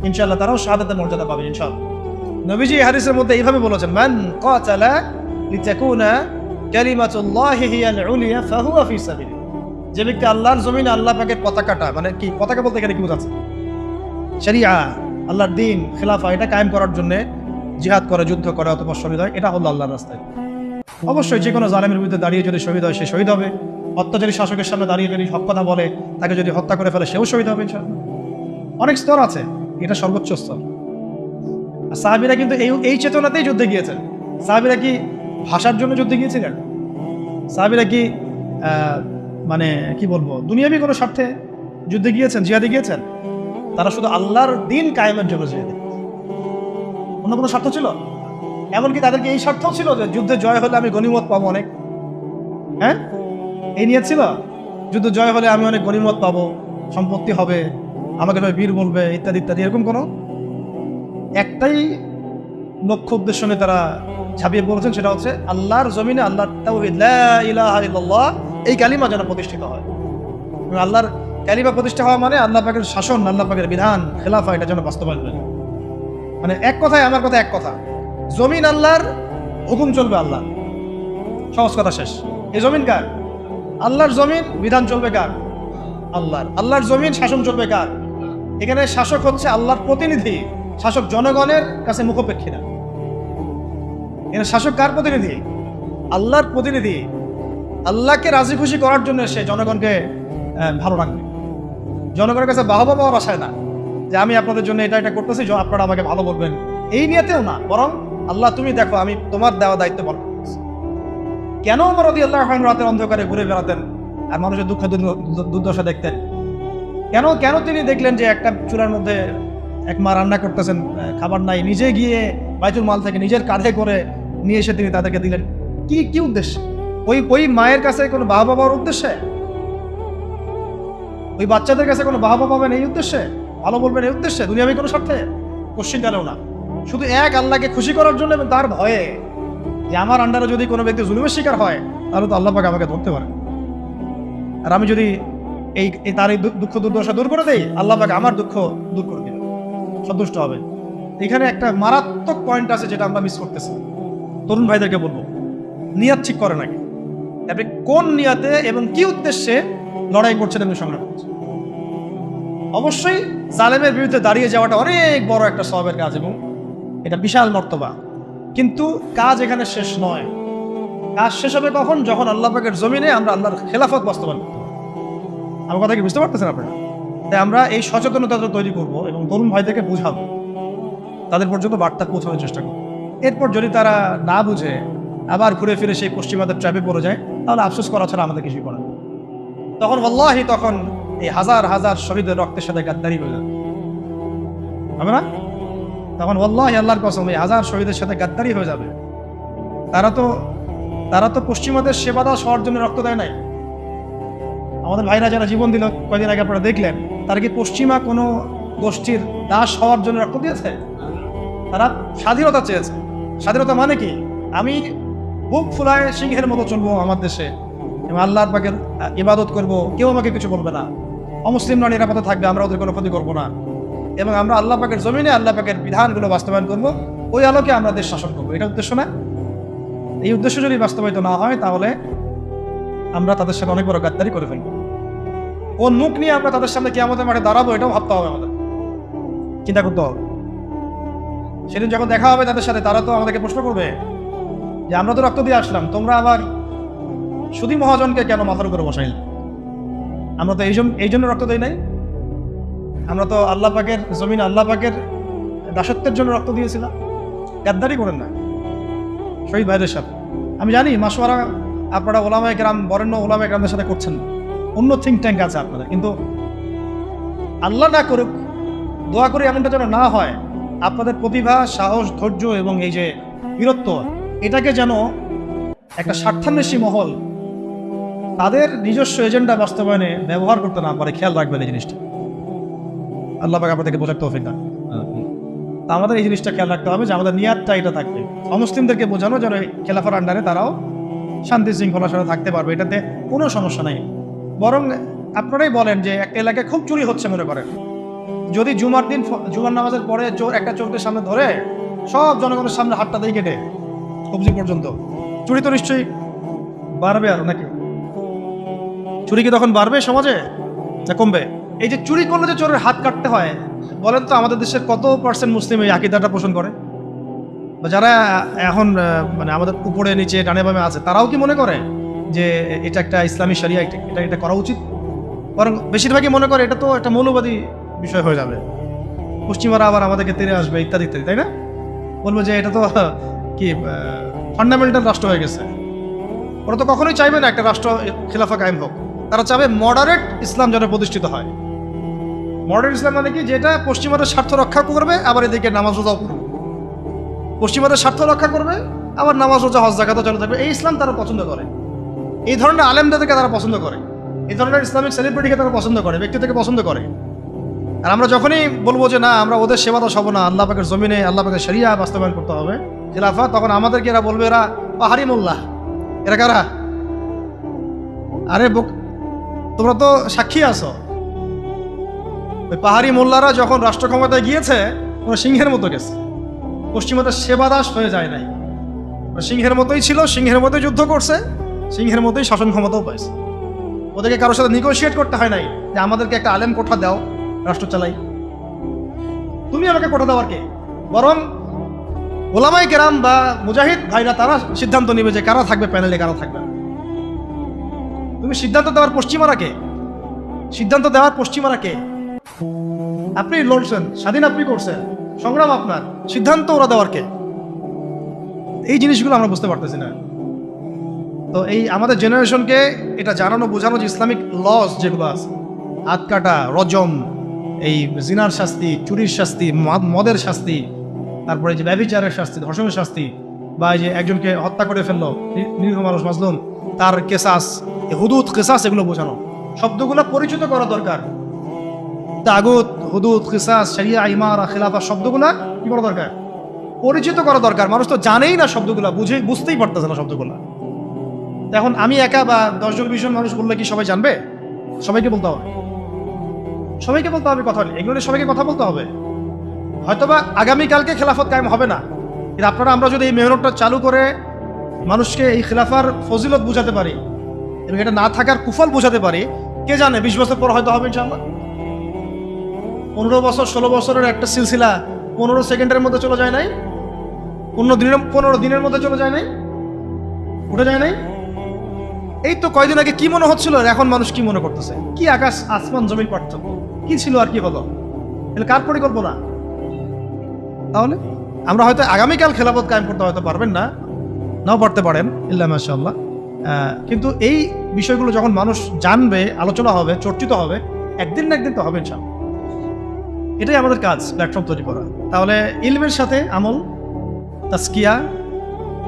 ইনশাআল্লাহ তারাও শাহাদাতের মর্যাদা পাবে ইনশাআল্লাহ। নবীজি এই হাদিসের মধ্যে এইভাবে বলেছেন, মান কাতালা লিতাকুনা কালিমাতুল্লাহি হিয়াল উলিয়া ফাহুয়া ফি সাবিলিল্লাহ। যে ব্যক্তি আল্লাহর জমিনে আল্লাহ পাকের পতাকাটা, মানে কি পতাকা বলতে এখানে কি বোঝাচ্ছে? শরিয়া, আল্লাহর দ্বীন, খিলাফা, এটা কায়েম করার জন্য জিহাদ করে, যুদ্ধ করে, অতঃপর শহীদ হয়, এটা হলো আল্লাহর রাস্তায়। অবশ্যই যে কোনো জালেমের বিরুদ্ধে দাঁড়িয়ে যদি শহীদ হয়, সে শহীদ হবে। অত্যাচারী শাসকের সামনে দাঁড়িয়ে যদি হক কথা বলে, তাকে যদি হত্যা করে ফেলে, সেও শহীদ হবে ইনশাআল্লাহ। অনেক স্তর আছে, এটা সর্বোচ্চ স্তর। আর সাহাবীরা কিন্তু এই চেতনাতেই যুদ্ধে গিয়েছেন। সাহাবীরা কি ভাষার জন্য যুদ্ধে গিয়েছিলেন? সাহাবীরা কি মানে কি বলবো, দুনিয়াবি কোনো স্বার্থে যুদ্ধে গিয়েছেন, জিহাদে গিয়েছেন? তারা শুধু আল্লাহর দ্বীন কায়েমের জন্য জিহাদে। অন্য কোনো স্বার্থ ছিল? এমনকি তাদেরকে এই স্বার্থ ছিল যে যুদ্ধে জয় হলে আমি গনিমত পাবো অনেক, হ্যাঁ, এই নিয়ে ছিল যুদ্ধ জয় হলে আমি অনেক গনিমত পাবো, সম্পত্তি হবে, আমাকে সবাই বীর বলবে, ইত্যাদি ইত্যাদি। এরকম কোনো একটাই লক্ষ্য উদ্দেশ্য নিয়ে তারা ঝাঁপিয়ে পড়েছেন, সেটা হচ্ছে আল্লাহর জমিনে আল্লাহর তাওহীদ লা ইলাহা ইল্লাল্লাহ এই কালিমা যেন প্রতিষ্ঠিত হয়। আল্লাহর কালিমা প্রতিষ্ঠা হওয়া মানে আল্লাহ পাকের শাসন, আল্লাহ পাকের বিধান, খেলাফা, এটা যেন বাস্তবায়ন হয়। মানে এক কথায়, আমার কথা এক কথা, জমিন আল্লাহর, হুকুম চলবে আল্লাহ, সহজ কথা শেষ। এই জমিন কার? আল্লাহর জমিন, বিধান চলবে কার? আল্লাহর। আল্লাহর জমিন, শাসন চলবে কার? এখানে শাসক হচ্ছে আল্লাহর প্রতিনিধি, শাসক জনগণের কাছে মুখোপেক্ষী না। এখানে শাসক কার প্রতিনিধি? আল্লাহর প্রতিনিধি। আল্লাহকে রাজি খুশি করার জন্য সে জনগণকে ভালো রাখবে, জনগণের কাছে বাহবা পাওয়ার আশায় না যে আমি আপনাদের জন্য এটা এটা করতেছি, আপনারা আমাকে ভালো বলবেন, এই নিয়েতেও না, বরং আল্লাহ তুমি দেখো আমি তোমার দেওয়া দায়িত্ব পালন করতেছি। কেন ওমর রাদিয়াল্লাহু আনহু রাতের অন্ধকারে ঘুরে বেড়াতেন আর মানুষের দুঃখ দুর্দশা দেখতেন? কেন কেন তিনি দেখলেন যে একটা চুলার মধ্যে এক মা রান্না করতেছেন, খাবার নাই, নিজে গিয়ে বাইতুল মাল থেকে নিজের কাঁধে করে নিয়ে এসে তিনি তাদেরকে দিলেন? কি কি উদ্দেশ্যে? ওই মায়ের কাছে কোনো বাহবা পাওয়ার উদ্দেশ্যে? ওই বাচ্চাদের কাছে কোনো বাহবা পাবেন এই উদ্দেশ্যে? ভালো বলবেন এই উদ্দেশ্যে? দুনিয়াবি কোনো স্বার্থে? কোশ্চিন গেলেও না, শুধু এক আল্লাহকে খুশি করার জন্য এবং তার ভয়ে যে আমার আন্ডারে যদি কোনো ব্যক্তি জুলুমের শিকার হয় তাহলে তো আল্লাহ পাক আমাকে ধরতে পারে, আর আমি যদি এই তার এই দুঃখ দুর্দশা দূর করে দেই, আল্লাহ পাক আমার দুঃখ দূর করে দিবে, সন্তুষ্ট হবে। এখানে একটা মারাত্মক পয়েন্ট আছে যেটা আমরা মিস করতেছি। তরুণ ভাইদেরকে বলবো, নিয়াত ঠিক করে নাকি, আপনি কোন নিয়াতে এবং কি উদ্দেশ্যে লড়াই করছেন এবং সংগ্রাম করছেন? অবশ্যই জালেমের বিরুদ্ধে দাঁড়িয়ে যাওয়াটা অনেক বড় একটা সওয়াবের কাজ এবং এটা বিশাল মর্তবা, কিন্তু কাজ এখানে শেষ নয়। কাজ শেষ হবে কখন? যখন আল্লাহ পাকের জমিনে আমরা আল্লাহর খেলাফত বাস্তবায়ন করব। আমার কথা কি বুঝতে পারতেছেন আপনারা? তাই আমরা এই সচেতনতা তৈরি করব এবং তরুণ ভাইদেরকে বুঝাবো, তাদের পর্যন্ত বার্তা পৌঁছানোর চেষ্টা করব। এরপর যদি তারা না বুঝে আবার ঘুরে ফিরে সেই পশ্চিমাদের ট্র্যাপে পড়ে যায়, তাহলে আফসোস করা ছাড়া আমাদের কিছুই করার নেই। তখন আল্লাহি, তখন এই হাজার হাজার শহীদের রক্তের সাথে গাদ্দারি হয়ে যাবে, হবে না? তখন আল্লাহি, আল্লাহর কসম, এই হাজার শহীদের সাথে গাদ্দারি হয়ে যাবে। তারা তো পশ্চিমাদের সেবা দাস হওয়ার জন্য রক্ত দেয় নাই। আমাদের ভাইরা যারা জীবন দিল কয়দিন আগে আপনারা দেখলেন, তারা কি পশ্চিমা কোনো গোষ্ঠীর দাস হওয়ার জন্য রক্ত দিয়েছে? তারা স্বাধীনতা চেয়েছে। স্বাধীনতা মানে কি? আমি বুক ফুলায় সিংহের মতো চলবো আমার দেশে এবং আল্লাহর পাকের ইবাদত করব, কেউ আমাকে কিছু বলবে না, অমুসলিমরা নিরাপদে থাকবে, আমরা ওদের কোনো ক্ষতি করবো না, এবং আমরা আল্লাহ পাকের জমিনে আল্লাহ পাকের বিধানগুলো বাস্তবায়ন করব, ওই আলোকে আমরা দেশ শাসন করবো। এটা উদ্দেশ্য না? এই উদ্দেশ্য যদি বাস্তবায়িত না হয় তাহলে আমরা তাদের সাথে অনেক বড় গাদ্দারি করে ফেলবো। কোন মুখ নিয়ে আমরা তাদের সামনে কিয়ামতের মাঠে দাঁড়াবো এটাও ভাবতে হবে, আমাদের চিন্তা করতে হবে। সেদিন যখন দেখা হবে তাদের সাথে, তারা তো আমাদেরকে প্রশ্ন করবে যে আমরা তো রক্ত দিয়ে আসলাম, তোমরা আবার সুধী মহাজনকে কেন মাথার উপরে বসাইলে? আমরা তো এই জন্য রক্ত দেই নাই, আমরা তো আল্লাহ পাকের জমিন, আল্লাহ পাকের দাসত্বের জন্য রক্ত দিয়েছিলাম। গাদ্দারি করেন না শহীদ ভাইদের সাথে। আমি জানি মাসওয়ারা আপনারা ওলামায়ে কেরাম, বরেণ্য ওলামায়ে কেরামদের সাথে করছেন, অন্য থিঙ্ক ট্যাঙ্ক আছে আপনাদের, কিন্তু আল্লাহ না করুক, দোয়া করে এমনটা যেন না হয়। আপনাদের প্রতিভা, সাহস, ধৈর্য এবং এই যে বীরত্ব, এটাকে যেন একটা স্বার্থান্বেষী মহল তাদের নিজস্ব এজেন্ডা বাস্তবায়নে ব্যবহার করতে না পারে, খেয়াল রাখবেন এই জিনিসটা। আল্লাহ পাক আপনাদেরকে বোঝার তৌফিক দান। তা আমাদের এই জিনিসটা খেয়াল রাখতে হবে যে আমাদের নিয়াতটা এটা থাকবে, অমুসলিমদেরকে বোঝানো যেন খেলাফার আন্ডারে তারাও শান্তি শৃঙ্খলার সাথে থাকতে পারবে, এটাতে কোনো সমস্যা নেই। বরং আপনারাই বলেন যে একটা এলাকায় খুব চুরি হচ্ছে, মনে করেন, যদি জুমার দিন জুমার নামাজের পরে একটা চোরদের সামনে ধরে সব জনগণের সামনে হাতটা দিয়ে কেটে কবজি পর্যন্ত, চুরি তো নিশ্চয়ই বাড়বে, আর নাকি? চুরি কি তখন বাড়বে সমাজে না কমবে? এই যে চুরি করলে যে চোরের হাত কাটতে হয়, বলেন তো আমাদের দেশের কত পার্সেন্ট মুসলিম এই আকীদাটা পোষণ করে? বা যারা এখন মানে আমাদের উপরে নিচে ডানে বামে আছে, তারাও কি মনে করে যে এটা একটা ইসলামী শরিয়া, এটা করা উচিত? বরং বেশিরভাগই মনে করে এটা তো একটা মৌলবাদী বিষয় হয়ে যাবে, পশ্চিমারা আবার আমাদেরকে তেড়ে আসবে, ইত্যাদি ইত্যাদি, তাই না? বলবো যে এটা তো কি ফান্ডামেন্টাল রাষ্ট্র হয়ে গেছে। ওরা তো কখনোই চাইবে না একটা রাষ্ট্র খেলাফা কায়েম হোক, তারা চাবে মডারেট ইসলাম যেন প্রতিষ্ঠিত হয়। মডারেট ইসলাম মানে কি? যেটা পশ্চিমাদের স্বার্থ রক্ষা করবে, আবার এদিকে নামাজ রোজাও করবে। পশ্চিমাদের স্বার্থ রক্ষা করবে, আবার নামাজ রোজা হজ যাকাতও চালু থাকবে। এই ইসলাম তারা পছন্দ করে, এই ধরনের আলেমদেরকে তারা পছন্দ করে, এই ধরনের ইসলামিক সেলিব্রিটিকে তারা পছন্দ করে, ব্যক্তিত্বকে পছন্দ করে। আর আমরা যখনই বলবো যে না আমরা ওদের সেবা দাস হবো না, আল্লাহ পাকের জমিনে আল্লাহ পাকের শরিয়া বাস্তবায়ন করতে হবে, খিলাফা, তখন আমাদেরকে এরা বলবে এরা পাহাড়ি মোল্লা। এরা কারা? আরে তোমরা তো সাক্ষী আছো, ওই পাহাড়ি মোল্লারা যখন রাষ্ট্র ক্ষমতায় গিয়েছে ওরা সিংহের মতো গেছে, পশ্চিমাদের সেবাদাস হয়ে যায় নাই। ওরা সিংহের মতোই ছিল, সিংহের মতোই যুদ্ধ করছে, সিংহের মতোই শাসন ক্ষমতাও পাইছে। ওদেরকে কারোর সাথে নিগোশিয়েট করতে হয় নাই যে আমাদেরকে একটা আলেম কোঠা দাও, রাষ্ট্র চালাই। তুমি আমাকে কোঠা দাও আর কে? বরং ওলামাই কেরাম বা মুজাহিদ ভাইরা তারা সিদ্ধান্ত নেবে যে কারা থাকবে প্যানেলে, কারা থাকবে না। তুমি সিদ্ধান্ত দেওয়ার পশ্চিমারা কে? সিদ্ধান্ত দেওয়ার পশ্চিমারা কে? আপনি লড়ছেন, স্বাধীন আপনি করছেন, সংগ্রাম আপনার, সিদ্ধান্ত ওরা দেওয়ার কে? এই জিনিসগুলো আমরা বুঝতে পারতেছি না। তো এই আমাদের জেনারেশনকে এটা জানানো বোঝানো যে ইসলামিক লস যেগুলো আছে, হাত কাটা, রজম, এই জিনার শাস্তি, চুরির শাস্তি, মদের শাস্তি, তারপরে যে ব্যভিচারের শাস্তি, ধর্ষণের শাস্তি, বা এই যে একজনকে হত্যা করে ফেললো নিরীহ মানুষ মাজলুম, তার কেসাস, হুদুদ কেসাস, এগুলো বোঝানো, শব্দগুলো পরিচিত করা দরকার। তাগুত, হুদুদ, কিসাস, শরিয়া, ইমারা, খিলাফা, শব্দগুলা কি করা দরকার? পরিচিত করা দরকার। মানুষ তো জানেই না শব্দগুলা, বুঝতেই পারতেছে না শব্দগুলা। এখন আমি একা বা 10 জন 20 জন মানুষ বললে কি সবাই জানবে? সবাইকে বলতে হবে, সবাইকে বলতে হবে কথা। এগুলো নিয়ে সবাইকে কথা বলতে হবে। হয়তোবা আগামীকালকে খেলাফত কায়েম হবে না, কিন্তু আমরা যদি এই মেহনতটা চালু করে মানুষকে এই খিলাফার ফজিলত বুঝাতে পারি এবং এটা না থাকার কুফল বুঝাতে পারি, কে জানে 20 বছর পর হয়তো হবে ইনশাআল্লাহ। 15 বছর 16 বছরের একটা সিলসিলা 15 সেকেন্ডের মধ্যে চলে যায় নাই, 15 দিনের মধ্যে চলে যায় নাই, উঠে যায় নাই। এই তো কয়দিন আগে কি মনে হচ্ছিল, এখন মানুষ কি মনে করতেছে? কি আকাশ আসমান জমির পার্থক্য! কি ছিল আর কি হলো? এগুলো কার পরিকল্পনা? তাহলে আমরা হয়তো আগামীকাল খেলাফত কায়েম করতে হয়তো পারবেন না, নাও পারতে পারেন, ইল্লা মাশাআল্লাহ। কিন্তু এই বিষয়গুলো যখন মানুষ জানবে, আলোচনা হবে, চর্চিত হবে, একদিন না একদিন তো হবে ইনশাআল্লাহ। এটাই আমাদের কাজ, প্ল্যাটফর্ম তৈরি করা। তাহলে ইলমের সাথে আমল, তাজকিয়া,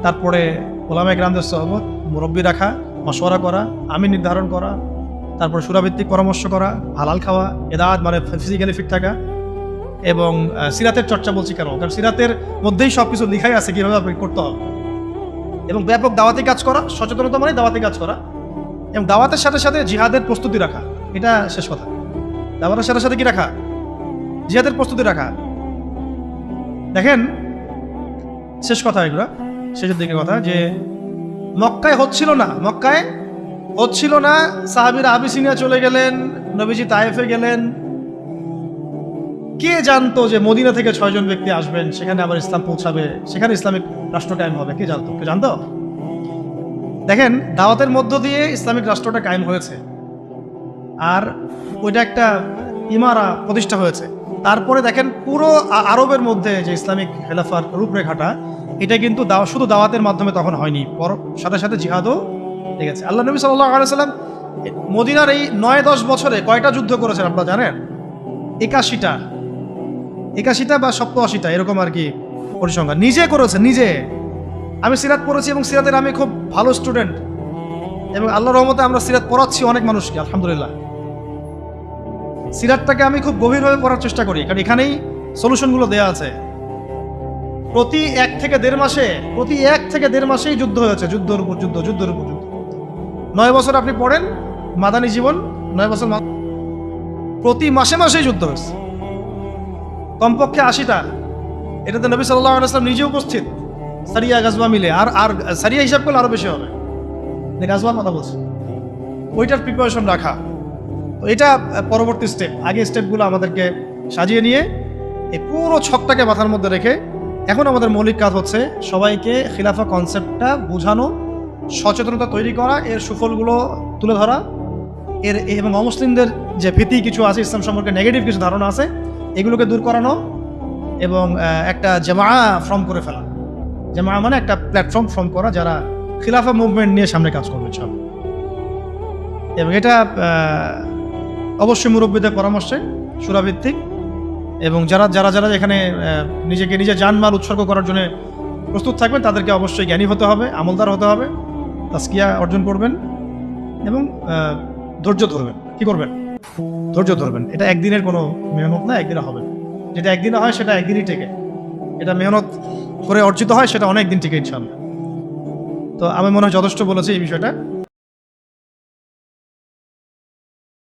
তারপরে ওলামায়ে কেরামদের সোহবত, মুরব্বি রাখা, মশওয়ারা করা, আমিন নির্ধারণ করা, তারপর সূরাভিত্তিক পরামর্শ করা, হালাল খাওয়া, এদাত মানে ফিজিক্যালি ফিট থাকা, এবং সিরাতের চর্চা। বলছি কেন? কারণ সিরাতের মধ্যেই সব কিছু লিখাই আছে কীভাবে আপনি করতে হবে। এবং ব্যাপক দাওয়াতি কাজ করা, সচেতনতা মানে দাওয়াতি কাজ করা, এবং দাওয়াতের সাথে সাথে জিহাদের প্রস্তুতি রাখা। এটা শেষ কথা। দাওয়াতের সাথে সাথে কি রাখা? জিহাদের প্রস্তুতি রাখা। দেখেন, শেষ কথা এগুলো, শেষের দিকে কথা, যে মক্কায় হচ্ছিল না, সাহাবীরা আবিসিনিয়া চলে গেলেন, নবীজি তায়েফে গেলেন। কে জানতো যে মদিনা থেকে 6 জন ব্যক্তি আসবেন, সেখানে আবার ইসলাম পৌঁছাবে, সেখানে ইসলামিক রাষ্ট্র কায়েম হবে? কে জানতো? কে জানতো? দেখেন, দাওয়াতের মধ্য দিয়ে ইসলামিক রাষ্ট্রটা কায়েম হয়েছে, আর ওইটা একটা ইমারা প্রতিষ্ঠা হয়েছে। তারপরে দেখেন পুরো আরবের মধ্যে যে ইসলামিক খেলাফার রূপরেখাটা, এটা কিন্তু শুধু দাওয়াতের মাধ্যমে তখন হয়নি, সাথে সাথে জিহাদও লেগেছে। আল্লাহ নবী সাল্লাল্লাহু আলাইহি ওয়াসাল্লাম মদিনার এই 9-10 বছরে কয়টা যুদ্ধ করেছেন আপনারা জানেন? 81টা বা 87টা, এরকম আর কি পরিসংখ্যান। নিজে করেছেন, নিজে। আমি সিরাত পড়েছি এবং সিরাতের আমি খুব ভালো স্টুডেন্ট, এবং আল্লাহর রহমতে আমরা সিরাত পড়াচ্ছি অনেক মানুষকে, আলহামদুলিল্লাহ। সিরাতটাকে আমি খুব গভীরভাবে পড়ার চেষ্টা করি, কারণ এখানেই সলিউশনগুলো দেওয়া আছে। প্রতি 1 থেকে 1.5 মাসেই যুদ্ধ হয়েছে, যুদ্ধের উপর যুদ্ধ। 9 বছর আপনি পড়েন মাদানী জীবন, 9 বছর প্রতি মাসেই যুদ্ধ হয়েছে, কমপক্ষে 80টা। এটাতে নবী সাল্লাল্লাহু আলাইহি ওয়াসাল্লাম নিজে উপস্থিত, সারিয়া গাজওয়া মিলে। আর সারিয়া হিসাব করলে আরো বেশি হবে, গাজওয়ার কথা বলছি। ওইটার প্রিপারেশন রাখা, তো এটা পরবর্তী স্টেপ। আগে স্টেপগুলো আমাদেরকে সাজিয়ে নিয়ে এই পুরো ছকটাকে মাথার মধ্যে রেখে এখন আমাদের মৌলিক কাজ হচ্ছে সবাইকে খিলাফা কনসেপ্টটা বোঝানো, সচেতনতা তৈরি করা, এর সুফলগুলো তুলে ধরা, এবং অমুসলিমদের যে ভীতি কিছু আছে, ইসলাম সম্পর্কে নেগেটিভ কিছু ধারণা আছে, এগুলোকে দূর করানো, এবং একটা জামা ফর্ম করে ফেলা। জামা মানে একটা প্ল্যাটফর্ম ফর্ম করা, যারা খিলাফা মুভমেন্ট নিয়ে সামনে কাজ করবে সব। এবং এটা অবশ্যই মুরব্বীদের পরামর্শে, সূরাভিত্তিক, এবং যারা এখানে নিজেকে নিজের জানমাল উৎসর্গ করার জন্য প্রস্তুত থাকবেন তাদেরকে অবশ্যই জ্ঞানী হতে হবে, আমলদার হতে হবে, তাসকিয়া অর্জন করবেন এবং ধৈর্য ধরবেন। কি করবেন? ধৈর্য ধরবেন। এটা একদিনের কোনো মেহনত না, একদিনে হবে না। যেটা একদিনে হয় সেটা একদিনই টেকে, এটা মেহনত করে অর্জিত হয় সেটা অনেক দিন টিকে ইনশাআল্লাহ। তো আমি মনে হয় যথেষ্ট বলেছি এই বিষয়টা।